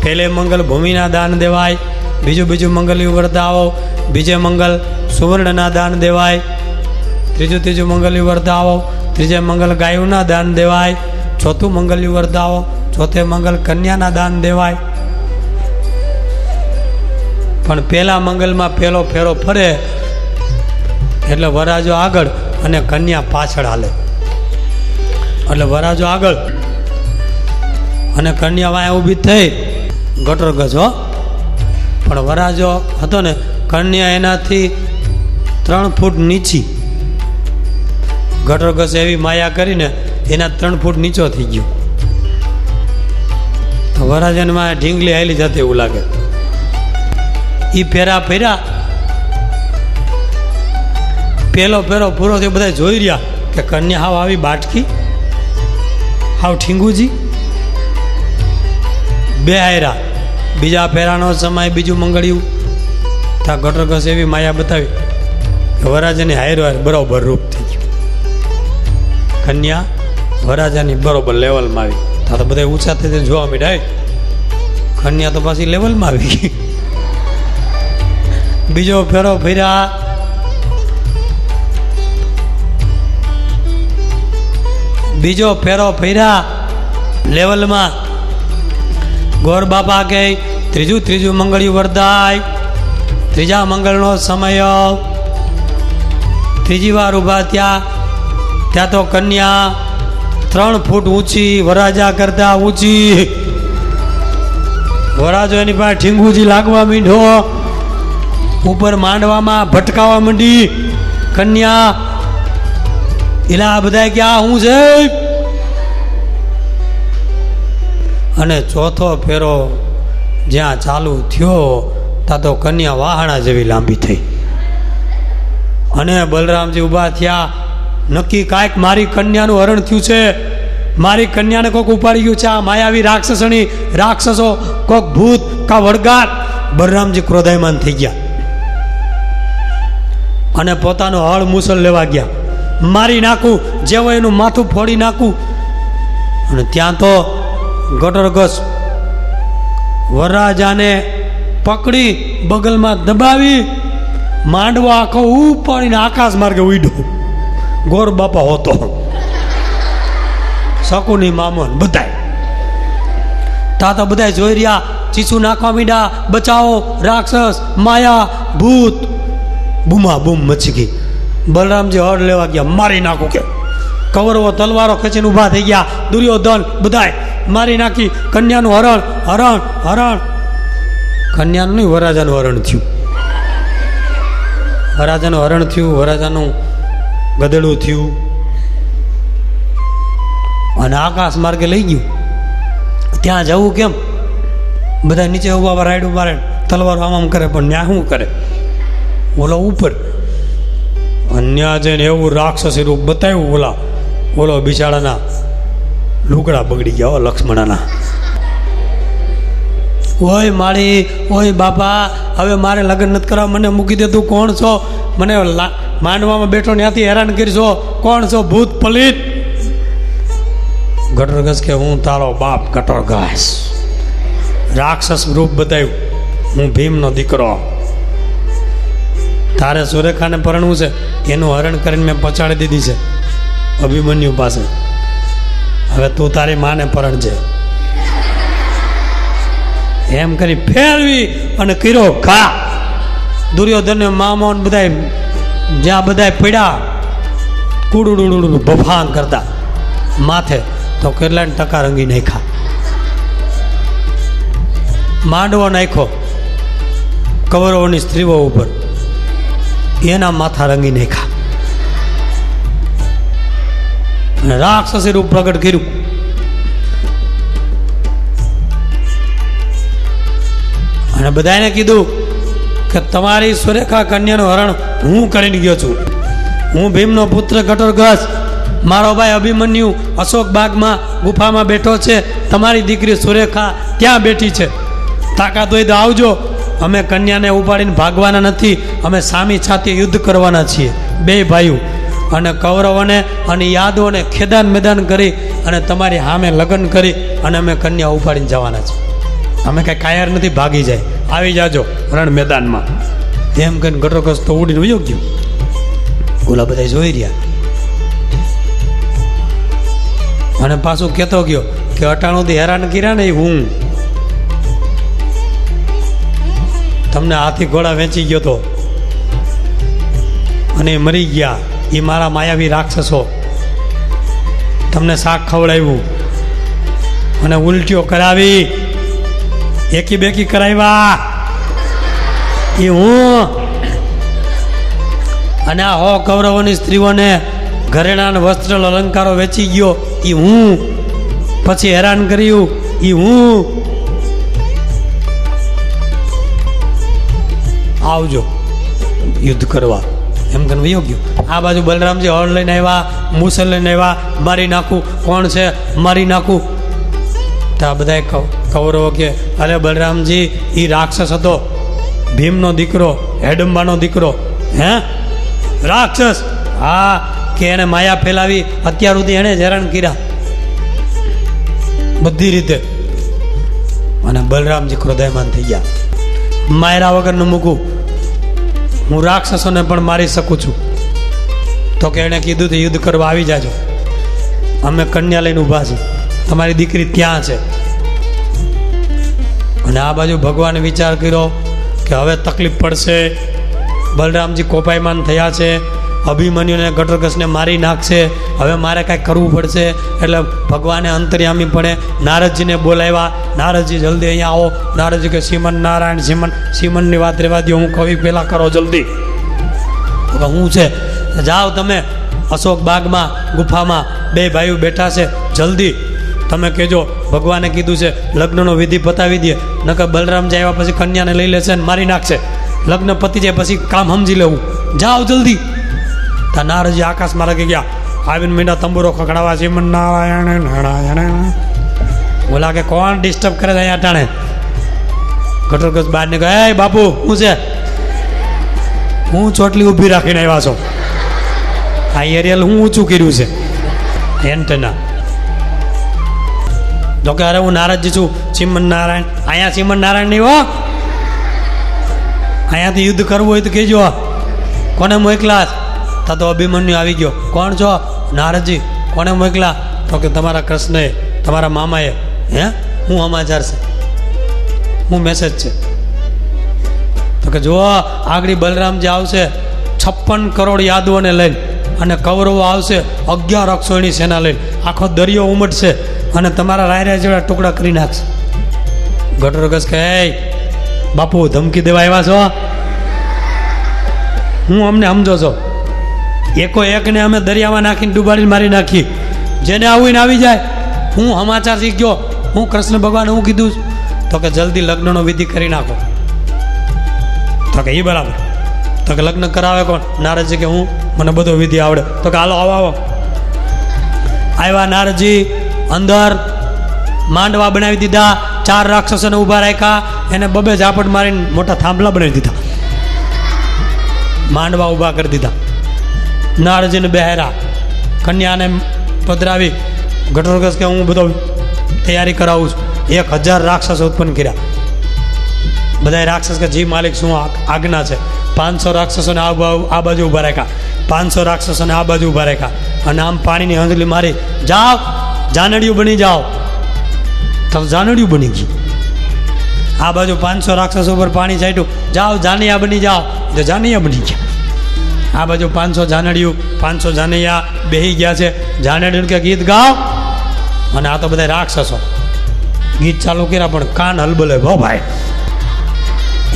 પહેલે મંગલ ભૂમિના દાન દેવાય. બીજું મંગલિયું વર્તાવો. બીજે મંગલ સુવર્ણના દાન દેવાય. ત્રીજું મંગલિયું વર્તાવો. ત્રીજે મંગલ ગાયોના દાન દેવાય. ચોથું મંગલિયું વર્તાવો. ચોથે મંગલ કન્યાના દાન દેવાય. પણ પહેલા મંગલમાં પહેલો ફેરો ફરે એટલે વરાજો આગળ અને કન્યા પાછળ હાલે. એટલે વરાજો આગળ અને કન્યા વાય ઊભી થઈ ગટરગજ હો. પણ વરાજો હતો ને, કન્યા એનાથી 3 ફૂટ નીચી. ગટરગજ એવી માયા કરીને એના 3 ફૂટ નીચો થઈ ગયો. તો વરાજાને માં ઢીંગલી હાલી જતી એવું લાગે. એ ફેરા ફેર્યા, પહેલો ફેરો પૂરો થયો. બધા જોઈ રહ્યા કે કન્યા હાવ આવી બાટકી, હાવ ઠીંગુજી. બે હાયરા. બીજા ફેરાનો સમય, બીજું મંગળિયું. ત્યાં ગટરગસ એવી માયા બતાવી કે વરાજાની હાયરો બરોબર રૂપ થઈ ગયું. કન્યા વરાજાની બરોબર લેવલમાં આવી. ત્યાં તો બધા ઊંચા થઈ જોવા માંડ્યા. કન્યા તો પાછી લેવલમાં આવી ગઈ. બીજો ફેરો ફર્યા. લેવલમાં. ગોર બાપા કે ત્રીજું મંગળિયું વર્તાય. ત્રીજા મંગળનો સમય. ત્રીજી વાર ઊભા ત્યાં તો કન્યા 3 ફૂટ ઊંચી, વરાજા કરતા ઊંચી. વરાજો એની પાસે ઠીંગુજી લાગવા માંડ્યો. ઉપર માંડવામાં ભટકાવા માંડી કન્યા. એલા બધા ક્યાં હું છે. અને ચોથો ફેરો જ્યાં ચાલુ થયો ત્યાં તો કન્યા વાહણા જેવી લાંબી થઈ. અને બલરામજી ઊભા થયા. નક્કી કાંઈક મારી કન્યાનું હરણ થયું છે, મારી કન્યાને કોઈક ઉપાડી ગયું છે. આ માયાવી રાક્ષસો કોઈક ભૂત કા વળગાર. બલરામજી ક્રોધાયમાન થઈ ગયા અને પોતાનો હળ મુસલ લેવા ગયા. મારી નાખું, જેવો એનું માથું ફોડી નાખું. અને ત્યાં તો ગટરગસ વરરાજાને પકડી બગલમાં દબાવી માંડવો આખો ઉપાડીને આકાશ માર્ગે ઉડ્યો. ગોર બાપા હોતો, શકુની મામન બધાય. તા તો બધા જોઈ રહ્યા. ચીસું નાખવા માંડ્યા, બચાવો, રાક્ષસ, માયા, ભૂત. બૂમા બૂમ મચી ગઈ. બલરામજી હળ લેવા ગયા. મારી નાખું કે કૌરવો તલવારો ખેંચીને ઊભા થઈ ગયા. દુર્યોધન બધાય મારી નાખી. કન્યાનું હરણ. કન્યાનું નહીં, વરાજાનું હરણ થયું. વરાજાનું ગધેડું થયું અને આકાશ માર્ગે લઈ ગયું. ત્યાં જવું કેમ? બધા નીચે ઉભા રાયડું મારે, તલવારો આમ કરે, પણ ત્યાં શું કરે? ઓલો ઉપર. અન્ય જઈને એવું રાક્ષસી રૂપ બતાવ્યું. ઓલો બિચારાના લુગડા બગડી ગયા. લક્ષ્મણાના. ઓય માળી, ઓય બાપા, હવે મારે લગ્ન નથી કરવા, મને મૂકી દે. તું કોણ છો? મને માંડવામાં બેઠો ત્યાંથી હેરાન કરીશો. કોણ છો? ભૂત પલિત. ગટરગસ કે હું તારો બાપ ગટરગસ. રાક્ષસ રૂપ બતાવ્યું. હું ભીમનો દીકરો. તારે સુરેખાને પરણવું છે, એનું હરણ કરીને મેં પચાડી દીધી છે અભિમન્યુ પાસે. હવે તું તારી માને પરણજે. એમ કરી ફેરવી અને કર્યો ઘા. દુર્યોધન મામોન બધા જ્યાં બધા પડ્યા કુડુડુડુડુ બફાંગ કરતા માથે, તો કેટલાને ટકા રંગી નાખ્યા. માંડવો નાખ્યો. કૌરવોની સ્ત્રીઓ ઉપર એના માથા રંગી નાખ્યા અને રાક્ષસી રૂપ પ્રગટ કર્યું. અને બધાને કીધું કે તમારી સુરેખા કન્યાનું હરણ હું કરીને ગયો છું. હું ભીમનો પુત્ર ઘટોત્કચ, મારો ભાઈ અભિમન્યુ અશોક બાગમાં ગુફામાં બેઠો છે. તમારી દીકરી સુરેખા ત્યાં બેઠી છે. તાકાત હોય તો આવજો. અમે કન્યાને ઉપાડીને ભાગવાના નથી, અમે સામી છાતી યુદ્ધ કરવાના છીએ બે ભાઈઓ. અને કૌરવોને અને યાદવોને ખેદાન મેદાન કરી અને તમારી સામે લગ્ન કરી અને અમે કન્યા ઉપાડીને જવાના છીએ. અમે કાંઈ કાયર નથી, ભાગી જાય, આવી જાજો રણ મેદાનમાં. એમ કહીને ઘટોત્કચ તો ઉડીને વયો ગયો. ઓલા બધા જોઈ રહ્યા અને પાછું કહેતો ગયો કે અટાણુંથી હેરાન કર્યા ને હું તમને હાથી ઘોડા વેચી ગયો તો અને મરી ગયા. એ મારા માયાવી રાક્ષસો તમને શાક ખવડાવ્યું અને ઉલટીઓ કરાવી, એકી બેકી કરાવ્યા એ હું. અને આ હો કૌરવોની સ્ત્રીઓને ઘરેણા વસ્ત્ર અલંકારો વેચી ગયો એ હું. પછી હેરાન કર્યું એ હું. આવજો યુદ્ધ કરવા એમ કરીને વયો ગયો. આ બાજુ બલરામજી હળ લઈને આવ્યા, મુસલ લઈને આવ્યા, મારી નાખું. કોણ છે? મારી નાખું. તો આ બધા કૌરવો કે અરે બલરામજી એ રાક્ષસ હતો, ભીમનો દીકરો, હેડંબાનો દીકરો. હે રાક્ષસ? હા, કે એને માયા ફેલાવી, અત્યાર સુધી એને જ હેરાન કર્યા બધી રીતે. અને બલરામજી ક્રોધાયમાન થઈ ગયા. માયરા વગરનું મૂકું, હું રાક્ષસોને પણ મારી શકું છું. તો કે એણે કીધું તો યુદ્ધ કરવા આવી જાજો, અમે કન્યા લઈને ઊભા છીએ, તમારી દીકરી ત્યાં છે. અને આ બાજુ ભગવાને વિચાર કર્યો કે હવે તકલીફ પડશે. બલરામજી કોપાયમાન થયા છે, અભિમન્યુને ઘટોત્કચને મારી નાખશે, હવે મારે કાંઈક કરવું પડશે. એટલે ભગવાને અંતર્યામી પડે નારદજીને બોલાવ્યા. નારદજી જલ્દી અહીંયા આવો. નારદજી કે શ્રીમન નારાયણ, શ્રીમનની વાત રહેવા દો, હું કવિ પહેલાં કરો જલ્દી. તો હું છે જાઓ તમે અશોક બાગમાં ગુફામાં બે ભાઈઓ બેઠા છે, જલ્દી તમે કહેજો ભગવાને કીધું છે લગ્નનો વિધિ પતાવી દે, નકર બલરામજી આવ્યા પછી કન્યાને લઈ લેશે અને મારી નાખશે. લગ્ન પતી જાય પછી કામ સમજી લેવું, જાઓ જલ્દી. તા નારદજી આકાશમાં લાગી ગયા. આવીને મીંડા તંબુરો ખખડાવા છે, નારાયણ નારાયણ. બોલા કે કોણ ડિસ્ટર્બ કરે છે અહીંયા ટાણે? ઘટોત્કચ બહાર નીકળે, એ બાપુ શું છે? હું ચોટલી ઊભી રાખીને આવ્યા છો, આ એરિયલ હું ઊંચું કર્યું છે એન્ટેના. તો કે અરે હું નારદજી છું, શ્રીમન નારાયણ. અહીંયા શ્રીમન નારાયણ નહીં હો, અહીંયાથી યુદ્ધ કરવું હોય તો કહેજો, કોને મોકલા? તો અભિમન્યુ આવી ગયો. કોણ છો? નારદજી. કોને મોકલા? તો કે તમારા કૃષ્ણએ, તમારા મામાએ. હે હું સમાચાર છે, હું મેસેજ છે? તો કે જુઓ આગળ બલરામજી આવશે 56 કરોડ યાદવોને લઈને, અને કૌરવો આવશે 11 અક્ષોની સેના લઈને. આખો દરિયો ઉમટશે અને તમારા રાયરા જેવા ટુકડા કરી નાખશે. ઘટોત્કચ કહે, બાપુ ધમકી દેવા આવ્યા છો? હું અમને સમજો છો? એકો એકને અમે દરિયામાં નાખીને ડૂબાડીને મારી નાખી, જેને આવીને આવી જાય. હું સમાચાર શીખ્યો, હું કૃષ્ણ ભગવાને હું કીધું? તો કે જલ્દી લગ્નનો વિધિ કરી નાખો. તો કે એ બરાબર. તો કે લગ્ન કરાવે કોણ? નારદજી કે હું, મને બધો વિધિ આવડે. તો કે હાલો આવો આવો. આવ્યા નારદજી, અંદર માંડવા બનાવી દીધા, 4 રાક્ષસોને ઊભા રાખ્યા, એને બબે ઝાપટ મારીને મોટા થાંભલા બનાવી દીધા, માંડવા ઊભા કરી દીધા. નારદજીને બેહાર્યા, કન્યાને પધરાવી. ઘટોત્કચ કે હું બધો તૈયારી કરાવું છું. 1000 રાક્ષસો ઉત્પન્ન કર્યા. બધા રાક્ષસ કે જી માલિક શું આજ્ઞા છે. 500 રાક્ષસોને આ બાજુ ઊભા રાખ્યા, 500 રાક્ષસોને આ બાજુ ઊભા રાખ્યા, અને આમ પાણીની હંજલી મારી, જાઓ જાનડિયું બની જાઓ. તો જાનડિયું બની ગયું. આ બાજુ 500 રાક્ષસો ઉપર પાણી છાંટ્યું, જાઓ જાનૈયા બની જાઓ. તો જાનૈયા બની ગયા. આ બાજુ 500 જાનડિયું, 500 જાનૈયા બેહી ગયા છે. જાનડિયું કે ગીત ગાઓ, અને આ તો બધા રાક્ષસો ગીત ચાલુ કર્યા, પણ કાન હલબલે ભો ભાઈ.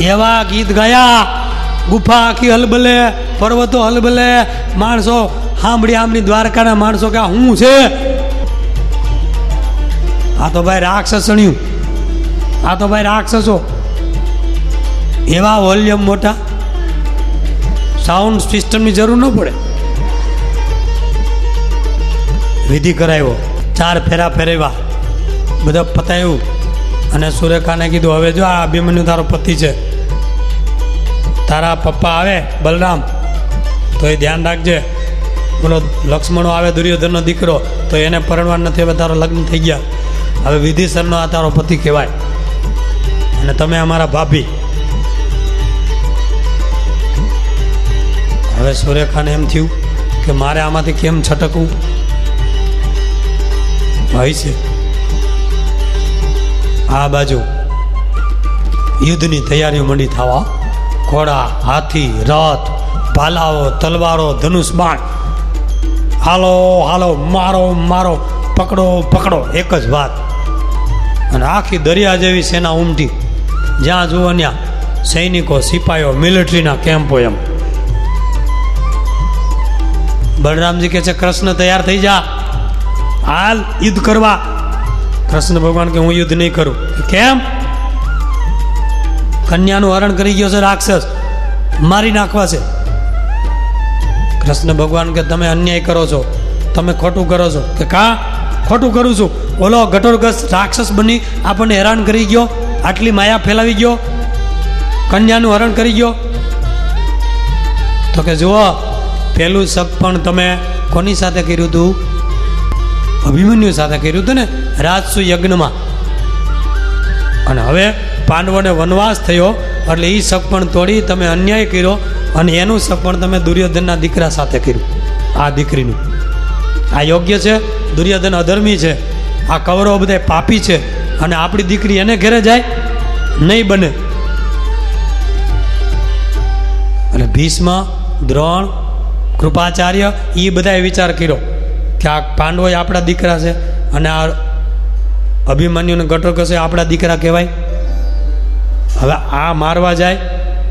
એવા ગીત ગાયા, ગુફા આખી હલબલે, પર્વતો હલબલે, માણસો સાંભળી દ્વારકાના માણસો કે શું છે? આ તો ભાઈ રાક્ષસણ્યું, આ તો ભાઈ રાક્ષસો. એવા વોલ્યુમ મોટા, સાઉન્ડ સિસ્ટમની જરૂર ન પડે. વિધિ કરાવ્યો, 4 ફેરા ફેરવ્યા, બધા પતાવ્યું. અને સુરેખાને કીધું હવે જો આ અભિમન્યુ તારો પતિ છે, તારા પપ્પા આવે બલરામ તો એ ધ્યાન રાખજે, બોલો લક્ષ્મણો આવે દુર્યોધનનો દીકરો તો એને પરણવા નથી, હવે તારો લગ્ન થઈ ગયા, હવે વિધિસરનો આ તારો પતિ કહેવાય અને તમે અમારા ભાભી. હવે સુરેખાને એમ થયું કે મારે આમાંથી કેમ છટકવું? ભાઈ છે આ બાજુ યુદ્ધની તૈયારીઓ મંડી થવા, ઘોડા, હાથી, રથ, ભાલાઓ, તલવારો, ધનુષ, બાણ, હાલો હાલો, મારો મારો, પકડો પકડો, એક જ વાત. અને આખી દરિયા જેવી સેના ઉમટી, જ્યાં જુઓ ત્યાં સૈનિકો, સિપાહીઓ, મિલિટરીના કેમ્પો. એમ બલરામજી કહે છે કૃષ્ણ તૈયાર થઈ જા, હાલ યુદ્ધ કરવા. કૃષ્ણ ભગવાન કે હું યુદ્ધ નહીં કરું. કેમ? કન્યાનું હરણ કરી ગયો છે રાક્ષસ, મારી નાખવા છે. કૃષ્ણ ભગવાન કે તમે અન્યાય કરો છો, તમે ખોટું કરો છો. કે કા ખોટું કરું છું? ઓલો ઘટોરગસ રાક્ષસ બની આપણને હેરાન કરી ગયો, આટલી માયા ફેલાવી ગયો, કન્યાનું હરણ કરી ગયો. તો કે જુઓ, પહેલું શક પણ તમે કોની સાથે કર્યું હતું? અભિમન્યુ સાથે કર્યું હતું ને, રાજસુ યજ્ઞમાં. અને હવે પાંડવોને વનવાસ થયો એટલે એ શક પણ તોડી તમે અન્યાય કર્યો, અને એનું શક પણ તમે દુર્યોધનના દીકરા સાથે કર્યું. આ દીકરીનું આ યોગ્ય છે? દુર્યોધન અધર્મી છે, આ કૌરવો બધા પાપી છે, અને આપણી દીકરી એને ઘરે જાય? નહીં બને. એટલે ભીષ્મ, દ્રોણ, કૃપાચાર્ય એ બધાએ વિચાર કર્યો કે આ પાંડવો આપણા દીકરા છે, અને આ અભિમન્યુને ઘટોરગસે આપણા દીકરા કહેવાય. હવે આ મારવા જાય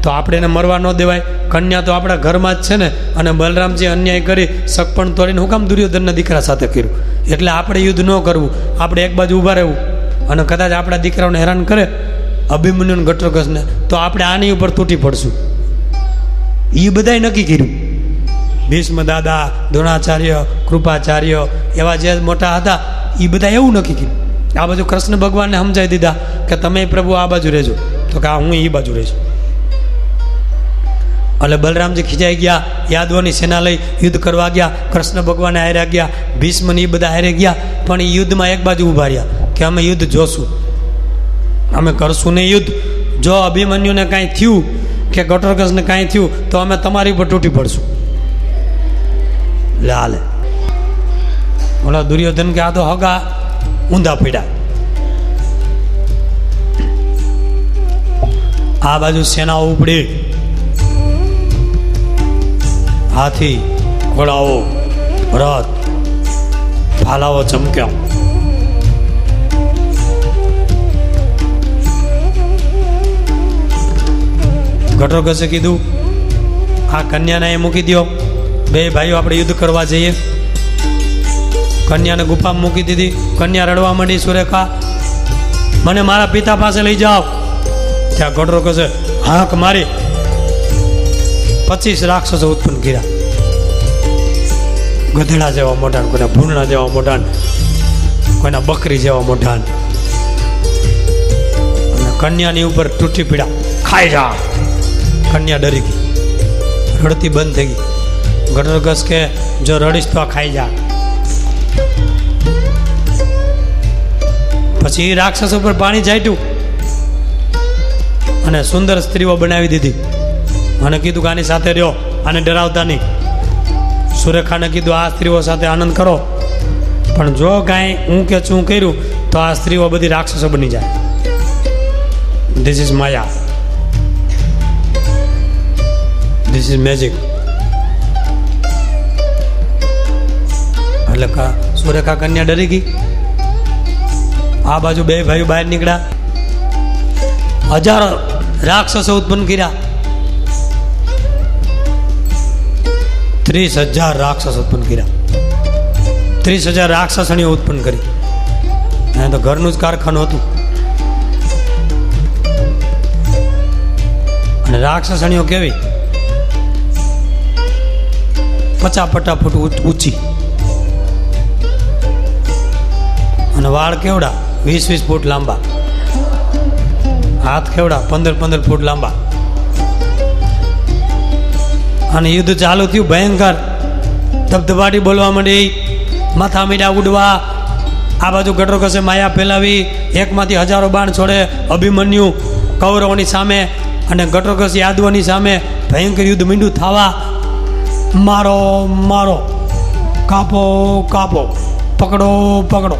તો આપણે એને મરવા ન દેવાય. કન્યા તો આપણા ઘરમાં જ છે ને, અને બલરામજી અન્યાય કરી શક પણ તોડીને હું કામ દુર્યોધનના દીકરા સાથે કર્યું? એટલે આપણે યુદ્ધ ન કરવું, આપણે એક બાજુ ઊભા રહેવું. અને કદાચ આપણા દીકરાઓને હેરાન કરે અભિમન્યુને ઘટોરગસને, તો આપણે આની ઉપર તૂટી પડશું. એ બધાએ નક્કી કર્યું. ભીષ્મ દાદા, દ્રોણાચાર્ય, કૃપાચાર્ય એવા જે મોટા હતા એ બધા એવું નક્કી કર્યું. આ બાજુ કૃષ્ણ ભગવાનને સમજાવી દીધા કે તમે પ્રભુ આ બાજુ રહેજો, તો કે હું એ બાજુ રહીશ. એટલે બલરામજી ખીજાઈ ગયા, યાદવોની સેના લઈ યુદ્ધ કરવા ગયા. કૃષ્ણ ભગવાને હાર્યા ગયા, ભીષ્મને એ બધા હારે ગયા. પણ એ યુદ્ધમાં એક બાજુ ઊભા રહ્યા કે અમે યુદ્ધ જોશું, અમે કરશું નહીં યુદ્ધ. જો અભિમન્યુને કાંઈ થયું કે ઘટોરગસને કાંઈ થયું તો અમે તમારી ઉપર તૂટી પડશું. લે હાલે ઓલા દુર્યોધન કે આ તો હગા ઊંધા પીડા. આ બાજુ સેનાઓ ઉપડી, હાથી, ઘોડાઓ, રથ, ભાલાઓ ચમક્યા. ઘટોરગસે કીધું આ કન્યાને એ મૂકી દો, બે ભાઈઓ આપણે યુદ્ધ કરવા જઈએ. કન્યાને ગુફામાં મૂકી દીધી. કન્યા રડવા માંડી, સુરેખા મને મારા પિતા પાસે લઈ જાઓ. ત્યાં ઘટોરગસે હાંક મારી 25 રાક્ષસો ઉત્પન્ન કર્યા. ગધેડા જેવા મોઢાન, કોઈના ભૂંડણા જેવા મોઢાન, કોઈના બકરી જેવા મોઢાન. અને કન્યાની ઉપર તૂટી પીડા, ખાઈ જા. કન્યા ડરી ગઈ, રડતી બંધ થઈ ગઈ. ઘટોરગસ કે જો રડીશ તો આ ખાઈ જા. પછી રાક્ષસો પર પાણી છાંટ્યું અને સુંદર સ્ત્રીઓ બનાવી દીધી. અને કીધું કે આની સાથે રહ્યો, આને ડરાવતા નહીં. સુરેખાને કીધું આ સ્ત્રીઓ સાથે આનંદ કરો, પણ જો કાંઈ હું કે છું કર્યું તો આ સ્ત્રીઓ બધી રાક્ષસો બની જાય. This is Maya, this is magic. એટલે સુરેખા કન્યા ડરી ગઈ. આ બાજુ બે ભાઈઓ બહાર નીકળ્યા. હજારો રાક્ષસો ઉત્પન્ન કર્યા. 30,000 રાક્ષસ ઉત્પન્ન કર્યા. 30,000 રાક્ષસણીઓ ઉત્પન્ન કરી. અહીંયા તો ઘરનું જ કારખાનું હતું. અને રાક્ષસણીઓ કેવી? 50 ફૂટ ઊંચી અને વાળ કેવડા? 20 ફૂટ લાંબા. હાથ કેવડા? 15 ફૂટ લાંબા. અને યુદ્ધ ચાલુ થયું ભયંકર. ધબધબાટી બોલવા માંડી, માથા મીડા ઉડવા. આ બાજુ ઘટોકસે માયા ફેલાવી, એકમાંથી હજારો બાણ છોડે અભિમન્યુ કૌરવોની સામે, અને ઘટોકસ યાદવોની સામે ભયંકર યુદ્ધ મીંડું થવા. મારો મારો, કાપો કાપો, પકડો પકડો.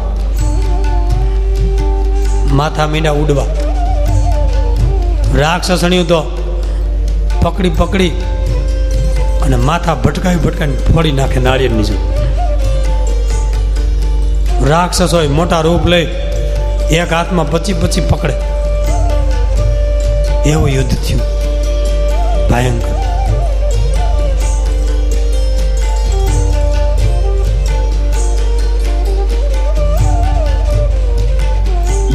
માથા મીંડા ઉડવા. રાક્ષસણીઓ તો પકડી અને માથા ભટકાવી ફોડી નાખે નાળિયેરની જેમ. રાક્ષસ હોય મોટા રૂપ લઈ એક હાથમાં 25 પકડે. એવું યુદ્ધ થયું ભયંકર.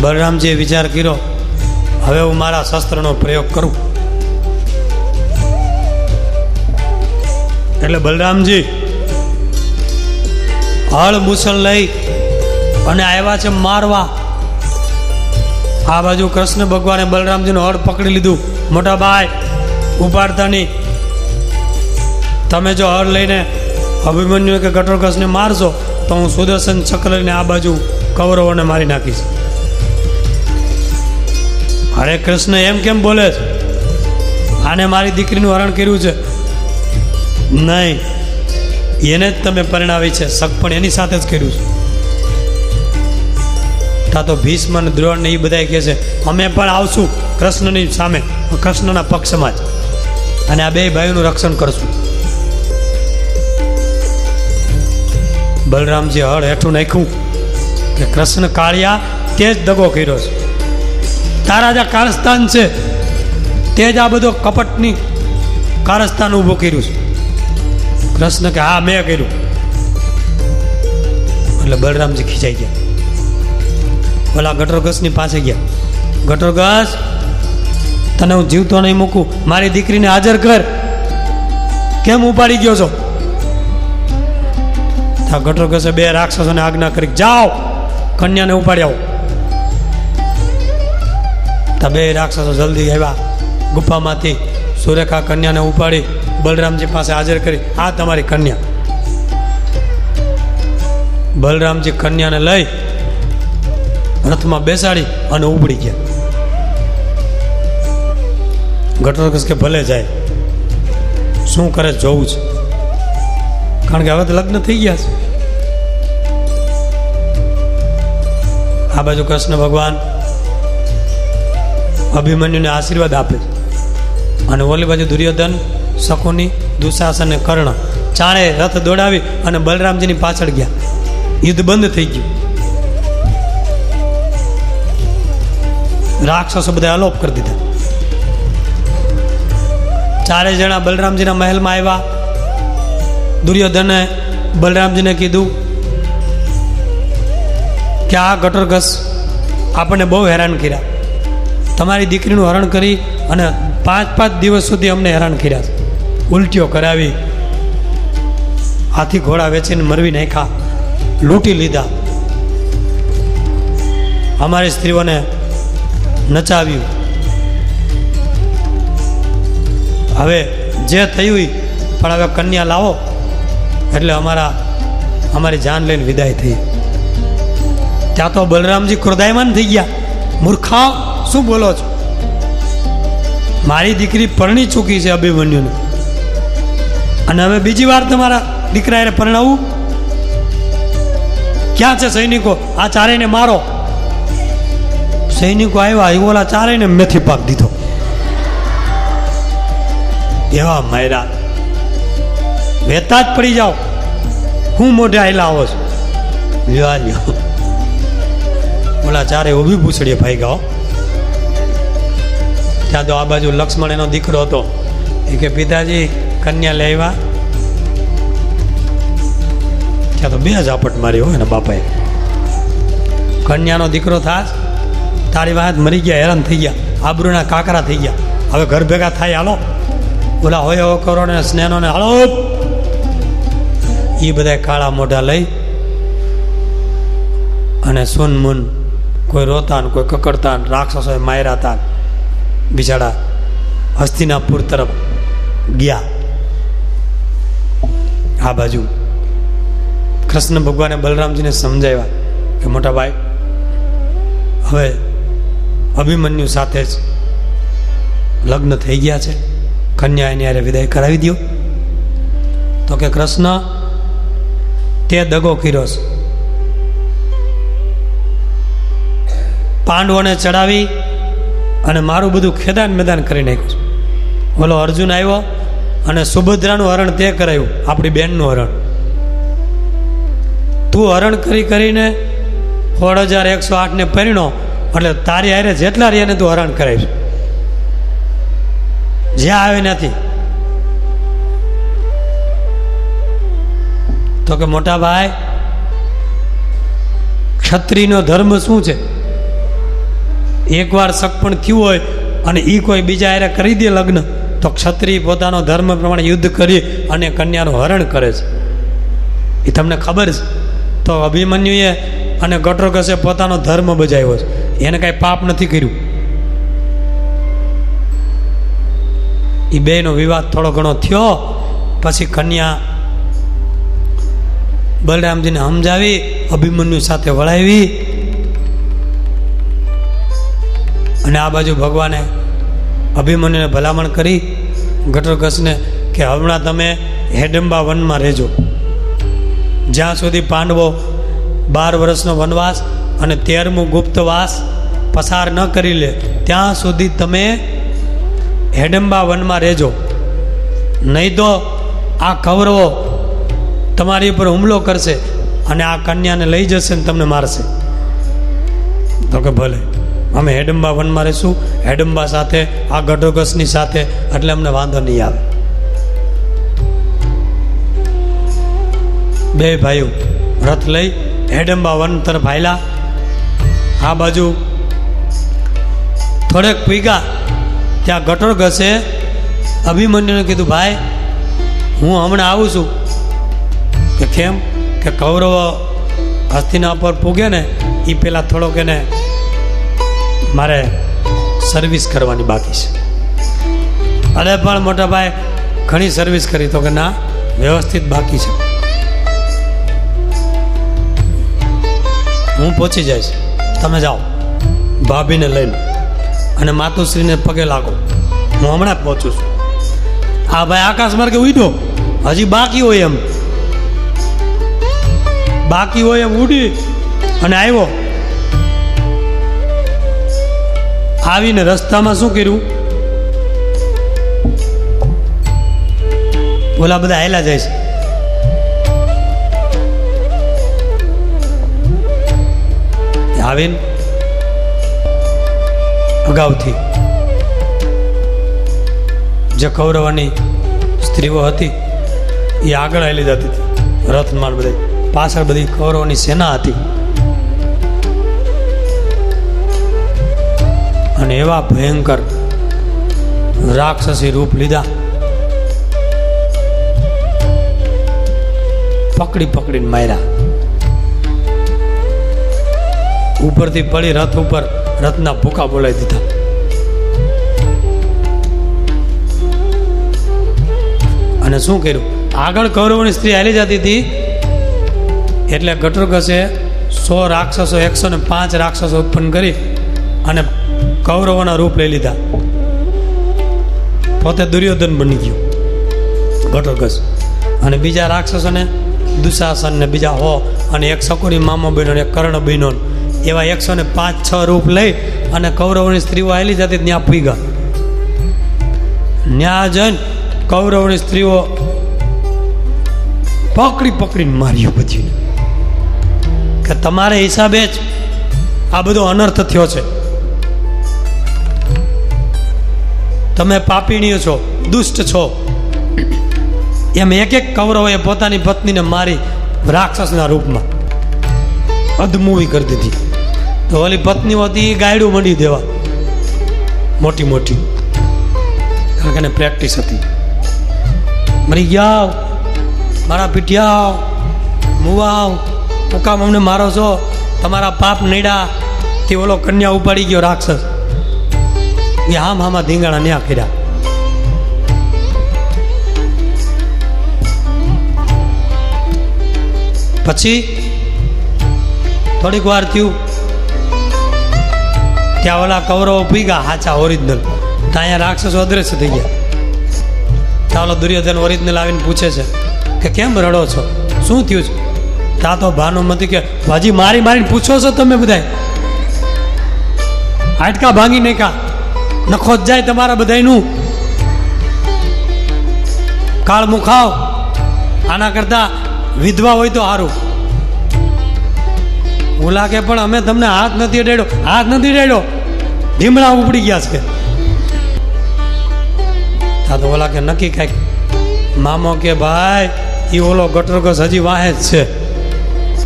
બલરામજીએ વિચાર કર્યો, હવે હું મારા શસ્ત્રનો પ્રયોગ કરું. એટલે બલરામજી હળ મુસળ લઈ અને આવ્યા છે મારવા. આ બાજુ કૃષ્ણ ભગવાને બલરામજીનું હળ પકડી લીધું. મોટા ભાઈ ઉપાડતા નહીં. તમે જો હળ લઈને અભિમન્યુ કે ઘટોત્કચને મારશો તો હું સુદર્શન ચક્ર લઈને આ બાજુ કૌરવોને મારી નાખીશ. અરે કૃષ્ણ એમ કેમ બોલે છે? આને મારી દીકરીનું હરણ કર્યું છે. નહીં, એને જ તમે પરિણાવી છે. શક પણ એની સાથે જ કર્યું છે. તા તો ભીષ્મ અને દ્રોણ ને એ બધા કહે છે અમે પણ આવશું કૃષ્ણની સામે, કૃષ્ણના પક્ષમાં જ, અને આ બે ભાઈઓનું રક્ષણ કરશું. બલરામજી હળ હેઠું નાખ્યું કે કૃષ્ણ કાળિયા તે જ દગો કર્યો છે. તારા જે કારસ્તાન છે તે જ આ બધો કપટની કારસ્તાન ઊભું કર્યું છે. કૃષ્ણ કે હા મેં કર્યું. એટલે બલરામજી ખીચાઈ ગયા. ઓલા ઘટોત્કચની પાસે ગયા. ઘટોત્કચ, તને હું જીવતો નહીં મૂકું, મારી દીકરીને હાજર કર. કેમ ઉપાડી ગયો છો? ઘટોત્કચે બે રાક્ષસોને આજ્ઞા કરી, જાઓ કન્યાને ઉપાડી આવો. તા બે રાક્ષસો જલ્દી આવ્યા. ગુફામાંથી સુરેખા કન્યાને ઉપાડી બલરામજી પાસે હાજર કરી. આ તમારી કન્યા. બલરામજી કન્યાને લઈ રથમાં બેસાડી અને ઉપડી ગયા. ઘટોત્કચ કે ભલે જાય, શું કરે જોવું છે, કારણ કે હવે તો લગ્ન થઈ ગયા છે. આ બાજુ કૃષ્ણ ભગવાન અભિમન્યુને આશીર્વાદ આપે છે, અને ઓલી બાજુ દુર્યોધન, શકુની, દુશાસન અને કર્ણ ચારે રથ દોડાવી અને બલરામજીની પાછળ ગયા. યુદ્ધ બંધ થઈ ગયું. રાક્ષસો બધા અલોપ કરી દીધા. ચારે જણા બલરામજીના મહેલમાં આવ્યા. દુર્યોધને બલરામજીને કીધું કે આ ઘટોત્કચ આપણને બહુ હેરાન કર્યા. તમારી દીકરીનું હરણ કરી અને 5 દિવસ સુધી અમને હેરાન કર્યા છે. ઉલટીઓ કરાવી, હાથી ઘોડા વેચીને મરવી નાખ્યા, લૂંટી લીધા, અમારી સ્ત્રીઓને નચાવ્યું. હવે જે થયું પણ હવે કન્યા લાવો એટલે અમારી જાન લઈને વિદાય થઈ. ત્યાં તો બલરામજી ક્રોધાયમાન થઈ ગયા. મૂર્ખા, શું બોલો છો? મારી દીકરી પરણી ચૂકી છે અભિમન્યુને, અને હવે બીજી વાર તમારા દીકરાએ પરણાવવું? ક્યાં છે સૈનિકો? આ ચારેયને મારો. સૈનિકો આવ્યા, ઓલા ચારેયને મેથી પાક દીધો. એવા માયરા, વેતા જ પડી જાઓ. હું મોઢે આયલા આવો છો? લ્યો ઓલા ચારે ઊભી પૂછડીએ ભાઈ ગાઓ. ત્યાં તો આ બાજુ લક્ષ્મણ એનો દીકરો હતો. એ કે પિતાજી કન્યા લઈ આવ્યા. ત્યાં તો 2 ઝાપટ મારી હોય ને બાપાએ. કન્યાનો દીકરો થાસ, તારી વાત મરી ગયા, હેરાન થઈ ગયા, આબરૂના કાકરા થઈ ગયા, હવે ઘર ભેગા થાય, હાલો ઓલા હોય એવો કરો ને સ્નેહનો ને હાલો. એ બધા કાળા મોઢા લઈ અને સુન મુન, કોઈ રોતા ને કોઈ કકડતા ને, રાક્ષસોએ માર્યા હતા, બિચારા હસ્તિનાપુર તરફ ગયા. આ બાજુ કૃષ્ણ ભગવાને બલરામજીને સમજાવ્યા કે મોટા ભાઈ, હવે અભિમન્યુ સાથે જ લગ્ન થઈ ગયા છે, કન્યા એની હારે વિદાય કરાવી દો. તો કે કૃષ્ણ, તે દગો કર્યો છે, પાંડવોને ચડાવી અને મારું બધું ખેદાન મેદાન કરી નાખ્યું છે. ઓલો અર્જુન આવ્યો અને સુભદ્રાનું હરણ તે કરાયું, આપણી બેનનું હરણ. તું હરણ કરી કરીને 16,108 ને પરિણો, એટલે તારી હારે જેટલા રહ્યા ને તું હરણ કરાવીશ, જ્યાં આવે નથી. તો કે મોટા ભાઈ, ક્ષત્રિયનો ધર્મ શું છે? એકવાર સગપણ થયું હોય અને એ કોઈ બીજા હારે કરી દે લગ્ન, તો ક્ષત્રિય પોતાનો ધર્મ પ્રમાણે યુદ્ધ કરી અને કન્યાનું હરણ કરે છે. એ તમને ખબર છે. તો અભિમન્યુએ અને ઘટોત્કચે પોતાનો ધર્મ બજાવ્યો છે, એને કાંઈ પાપ નથી કર્યું. એ બેનો વિવાદ થોડો ઘણો થયો. પછી કન્યા બલરામજીને સમજાવી, અભિમન્યુ સાથે વળાવી. અને આ બાજુ ભગવાને અભિમન્યુને ભલામણ કરી ઘટોત્કચને કે હમણાં તમે હેડંબા વનમાં રહેજો, જ્યાં સુધી પાંડવો 12 વર્ષનો વનવાસ અને 13મું ગુપ્તવાસ પસાર ન કરી લે ત્યાં સુધી તમે હેડંબા વનમાં રહેજો, નહીં તો આ કૌરવો તમારી ઉપર હુમલો કરશે અને આ કન્યાને લઈ જશે ને તમને મારશે. તો કે ભલે, અમે હેડંબા વનમાં રહીશું, હેડંબા સાથે, આ ઘટોત્કચની સાથે, એટલે અમને વાંધો નહીં આવે. બે ભાઈઓ રથ લઈ હેડંબા વન તરફ હાલ્યા. આ બાજુ થોડેક પીગા ત્યાં ઘટોત્કચે અભિમન્યુને કીધું, ભાઈ હું હમણાં આવું છું. કે કેમ? કે કૌરવો હસ્તિનાપુર પૂગે ને એ પહેલાં થોડોક એને મારે સર્વિસ કરવાની બાકી છે. અરે પણ મોટા ભાઈ ઘણી સર્વિસ કરી. તો કે ના, વ્યવસ્થિત બાકી છે, હું પહોંચી જઈશ, તમે જાઓ ભાભીને લઈને અને માતુશ્રીને પગે લાગો, હું હમણાં જ પહોંચું છું. આ ભાઈ આકાશ માર્ગે ઉડ્યો, હજી બાકી હોય એમ ઉડી અને આવ્યો. આવીને રસ્તામાં શું કર્યું? ઓલા બધા હાલ્યા જાય છે. આવીને અગાઉથી જે કૌરવની સ્ત્રીઓ હતી એ આગળ હાલી જતી હતી, રથમાળ બધા, પાછળ બધી કૌરવની સેના હતી. અને એવા ભયંકર રાક્ષસી રૂપ લીધા, પકડી પકડીને માર્યા. ઉપરથી પડી રથ ઉપર રથના ભૂકા બોલાવી દીધા. અને શું કર્યું? આગળ કૌરવોની સ્ત્રી હાલી જતી હતી એટલે ઘટોત્કચે 100 રાક્ષસો 105 રાક્ષસો ઉત્પન્ન કરી અને કૌરવોના રૂપ લઈ લીધા. પોતે દુર્યોધન બની ગયો ઘટોત્કચ, અને બીજા રાક્ષસોને દુશાસન ને બીજા હો, અને એક શકુની મામા બહેનો, એક કર્ણ બહેનો, એવા 105-6 રૂપ લઈ અને કૌરવોની સ્ત્રીઓ આવેલી જતી ત્યાં પૂગ્યા. ત્યાં જઈને કૌરવોની સ્ત્રીઓ પકડી પકડીને માર્યું બધી, કે તમારે હિસાબે જ આ બધો અનર્થ થયો છે. તમે પાપીણીઓ છો, દુષ્ટ છો. એમ એક એક કૌરવોએ પોતાની પત્નીને મારી રાક્ષસના રૂપમાં અધમૂવી કરી દીધી. તો ઓલી પત્નીઓ હતી એ ગાયડું મંડી દેવા મોટી મોટી, કારણ કે એને પ્રેક્ટિસ હતી. મરી ગયા મારા પીઠિયા મુવાવ, હું કામ અમને મારો છો, તમારા પાપ નડ્યા. તે ઓલો કન્યા ઉપાડી ગયો રાક્ષસ, એ હામાં ધીંગાણા ન્યા કર્યા. પછી થોડીક વાર થયું, ત્યાં ઓલા કૌરવો પીગા હાચા ઓરિજિનલ, ત્યાં રાક્ષસો અદ્રશ્ય થઈ ગયા. ત્યાં ઓલો દુર્યોધન ઓરિજિનલ આવીને પૂછે છે કે કેમ રડો છો, શું થયું છે? ત્યાં તો ભાનુમતી કે હજી મારી મારીને પૂછો છો તમે બધા, હાડકા ભાંગી નાખ્યા, નખો જ જાય તમારા બધાયનું. કાળ મુખાવ, આના કરતા વિધવા હોય તો સારું. ઓલા કે પણ અમે તમને હાથ નથી અડાડ્યો, હાથ નથી અડાડ્યો, ધીમડા ઉપડી ગયા છે. તો ઓલા કે નક્કી કાંઈક. મામો કે ભાઈ એ ઓલો ગટરગસ હજી વાહે જ છે,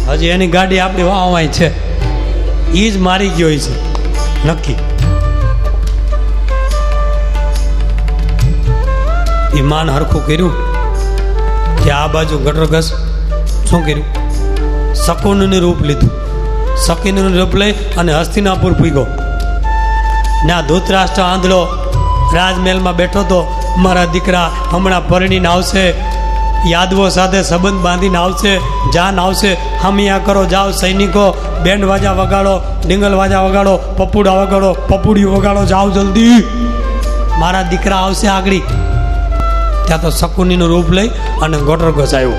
હજી એની ગાડી આપણી વાહવાય છે, એ જ મારી ગયો છે નક્કી. એ માન હરખું કર્યું કે આ બાજુ ગટરગસ શું કર્યું, શકુનનું રૂપ લીધું. શકુનનું રૂપ લઈ અને હસ્તિનાપુર પૂગ્યો. ના ધૃતરાષ્ટ્ર આંધળો રાજમહેલમાં બેઠો તો, મારા દીકરા હમણાં પરણીને આવશે, યાદવો સાથે સંબંધ બાંધીને આવશે, જાન આવશે, હમિયા કરો, જાઓ સૈનિકો, બેન્ડ વાજા વગાડો, ડીંગલ વાજા વગાડો, પપુડા વગાડો, પપુડિયું વગાડો, જાઓ જલ્દી, મારા દીકરા આવશે આગળ. ત્યાં તો શકુનીનું રૂપ લઈ અને ગટરગસ આવ્યો.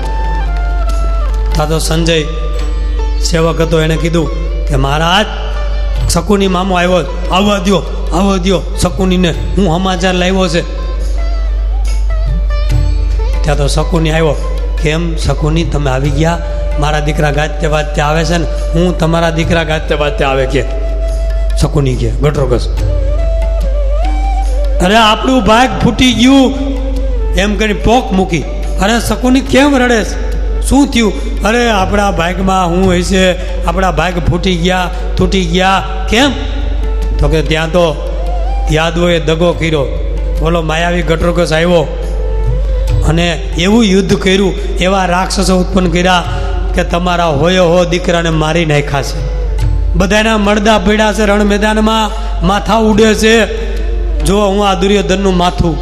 ત્યાં તો સંજય સેવક હતો, એણે કીધું કે મહારાજ શકુની મામો આવ્યો, આવવા દો શકુનીને, હું સમાચાર લાવ્યો છે. ત્યાં તો શકુની આવ્યો. કેમ શકુની તમે આવી ગયા? મારા દીકરા ગાતે વાતે આવે છે ને, હું તમારા દીકરા ગાતે વાતે આવે કે શકુની કે ગટરગસ. અરે આપણું ભાગ ફૂટી ગયું એમ કરી પોક મૂકી. અરે શકુની કેમ રડે? શું થયું? અરે આપણા ભાગમાં હું હશે, આપણા ભાગ ફૂટી ગયા, તૂટી ગયા. કેમ? તો કે ત્યાં તો યાદવોએ દગો કર્યો, બોલો માયાવી ગટરગસ આવ્યો અને એવું યુદ્ધ કર્યું, એવા રાક્ષસો ઉત્પન્ન કર્યા કે તમારા હોયો હો દીકરાને મારી નાખ્યા છે. બધાના મળદા પડ્યા છે રણ મેદાનમાં, માથા ઉડે છે. જો હું આ દુર્યોધનનું માથું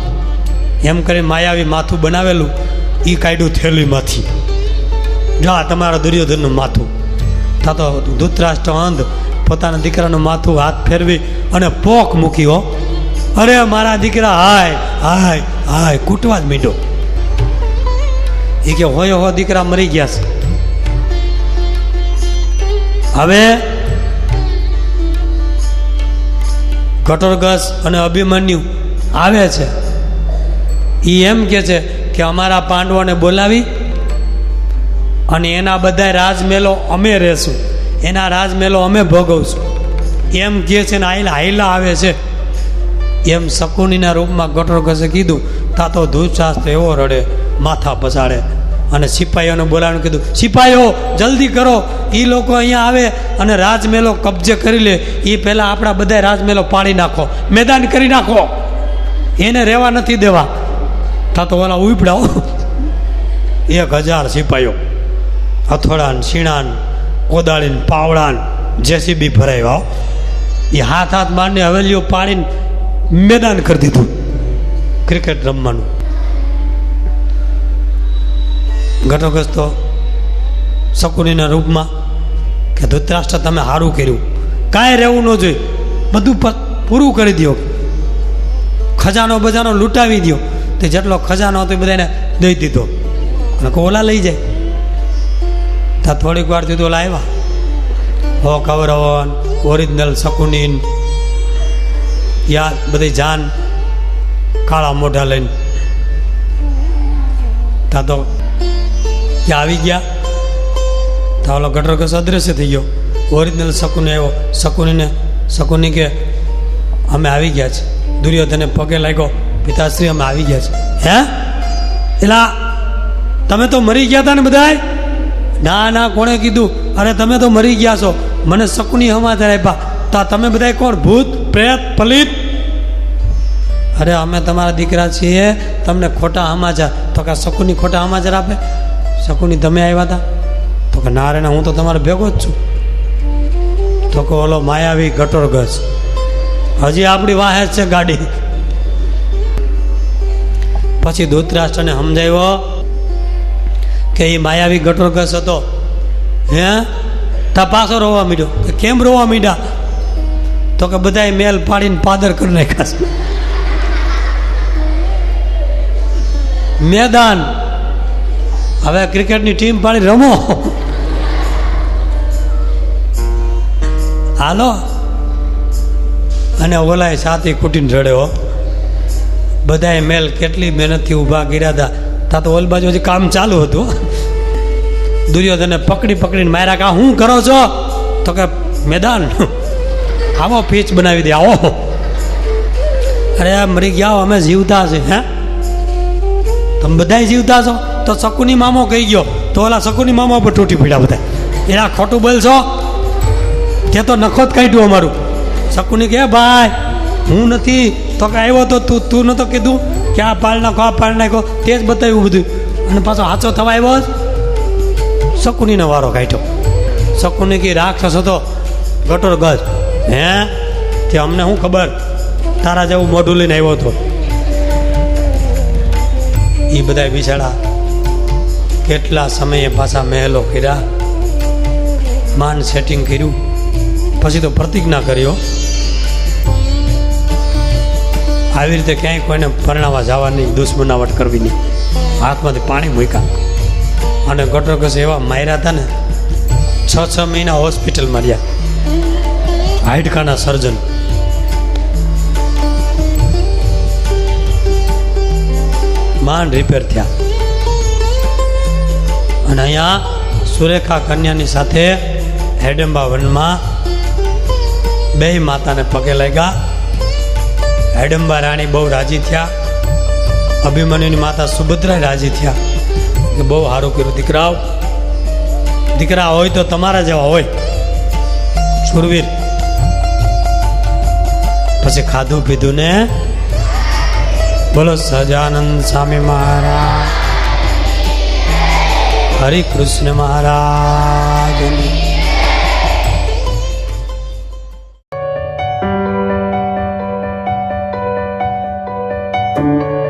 એમ કરી માયાવી માથું બનાવેલું એ કાઢ્યું થેલીમાંથી. જો આ તમારા દુર્યોધનનું માથું. તા તો ધૃતરાષ્ટ્ર અંધ પોતાના દીકરાનું માથું હાથ ફેરવી અને પોક મૂકી. હો અરે મારા દીકરા હાય હાય હાય કૂટવા જ મીંડો. એ કે હોય હો દીકરા મરી ગયા છે. હવે ગટરગસ અને અભિમન્યુ આવે છે. એ એમ કે છે કે અમારા પાંડવોને બોલાવી અને એના બધા રાજમહેલો અમે રહેશું, એના રાજમહેલો અમે ભોગવશું એમ કહે છે ને હાઈલા આવે છે. એમ શકુનીના રૂપમાં ગટરગસે કીધું. તા તો ધૃતરાષ્ટ્ર એવો રડે, માથા પછાડે અને સિપાહીઓને બોલાવીને કીધું, સિપાહીઓ જલ્દી કરો, એ લોકો અહીંયા આવે અને રાજમહેલો કબજે કરી લે, એ પહેલાં આપણા બધા રાજમહેલો પાડી નાખો, મેદાન કરી નાખો, એને રહેવા નથી દેવા. તા તો ઓલા ઉપડાઓ 1000 સિપાહીઓ હથોડાન શીણાન કોદાળીને પાવડાન જેસીબી ભરાવ્યા. એ હાથ મારને હવેલીઓ પાડીને મેદાન કરી દીધું ક્રિકેટ રમવાનું. ગટરગસ તો શકુનીના રૂપમાં કે ધૃતરાષ્ટ્ર તમે સારું કર્યું, કાંઈ રહેવું ન જોઈએ, બધું પૂરું કરી દો, ખજાનો બજાનો લૂંટાવી દો. તે જેટલો ખજાનો હતો એ બધાને દઈ દીધો અને ઓલા લઈ જાય. ત્યાં થોડીક વાર થયું તો ઓલા આવ્યા, હો કૌરવન ઓરિજિનલ શકુનીન યાદ બધી જાન કાળા મોઢા લઈને. ત્યાં તો ત્યાં આવી ગયા. ત્યાં ઓલો ગટરગસ અદ્રશ્ય થઈ ગયો. ઓરિજિનલ શકુની આવ્યો. શકુની કે અમે આવી ગયા છે. દુર્યોધને પગે લાગ્યો, પિતાશ્રી અમે આવી ગયા છે. હે એલા તમે તો મરી ગયા હતા ને બધાય? ના ના, કોણે કીધું? અરે તમે તો મરી ગયા છો, મને શકુની સમાચાર આપ્યા. તો તમે બધાય કોણ? ભૂત, પ્રેત, પલિત? અરે અમે તમારા દીકરા છીએ, તમને ખોટા સમાચાર. તો કે શકુની ખોટા સમાચાર આપે? શકુની તમે આવ્યા હતા? તો કે ના રે ના, હું તો તમારે ભેગો જ છું. તો કે ઓલો માયાવી ગટોરગસ હજી આપણી વાહે જ છે ગાડી. પછી ધૃતરાષ્ટ્રને સમજાવ્યો કે એ માયાવી ગટોરગસ હતો. હે તા પાછો રોવા માંડ્યો. કે કેમ રોવા માંડ્યા? તો કે બધાએ મેલ પાડીને પાદર કરી નાખ્યા છે. મેદાન હવે ક્રિકેટની ટીમ પાડી રમો, હાલો. અને ઓલાએ છાતી કૂટીને રડ્યો. બધાએ મેલ કેટલી મહેનતથી ઊભા કર્યા હતા. તા તો ઓલ બાજુ હજી કામ ચાલુ હતું. દુર્યોધને પકડી પકડીને માર્યા. કા શું કરો છો? તો કે મેદાન આવો પીચ બનાવી દે, આવો. અરે મરી ગયા અમે જીવતા છે. હે તમે બધા જીવતા છો? તો શકુની મામો કહી ગયો. તો ઓલા શકુની મામા પર તૂટી પડ્યા બધા. એના ખોટું બોલશો, તે તો નખો જ કાઢ્યું અમારું. શકુની કે ભાઈ હું નથી. તો કે આવ્યો તો તું નતો કીધું કે આ પાળ નાખો, આ પાળ નાખો, તે જ બતાવ્યું બધું. અને પાછો હાચો થવા આવ્યો જ. શકુનીનો વારો કાઢ્યો. શકુની કે રાક્ષસ હતો ગટોરગસ. હે તે અમને શું ખબર, તારા જેવું મોઢું લઈને આવ્યો હતો. એ બધા બિચારા કેટલા સમયે પાછા મહેલો કર્યા, માન સેટિંગ કર્યું. પછી તો પ્રતિજ્ઞા કર્યો આવી રીતે ક્યાંય કોઈને પરણાવા જવાની, દુશ્મનાવટ કરવી નહીં. હાથમાંથી પાણી મૂક્યા. અને ગટોરગસ એવા માર્યા હતા ને, 6 મહિના હોસ્પિટલમાં રહ્યા. હાડકાના સર્જન. માંડ રિપેર થયા. અને અહીંયા સુરેખા કન્યાની સાથે હેડંબા વનમાં બે માતાને પગે લાગ્યા. હેડંબા રાણી બહુ રાજી થયા. અભિમન્યુની માતા સુભદ્રા રાજી થયા કે બહુ સારું કર્યું દીકરાઓ. દીકરા હોય તો તમારા જેવા હોય, શુરવીર. પછી ખાધું પીધું ને બોલો સહજાનંદ સ્વામી મહારાજ, હરિકૃષ્ણ મહારાજ. thank you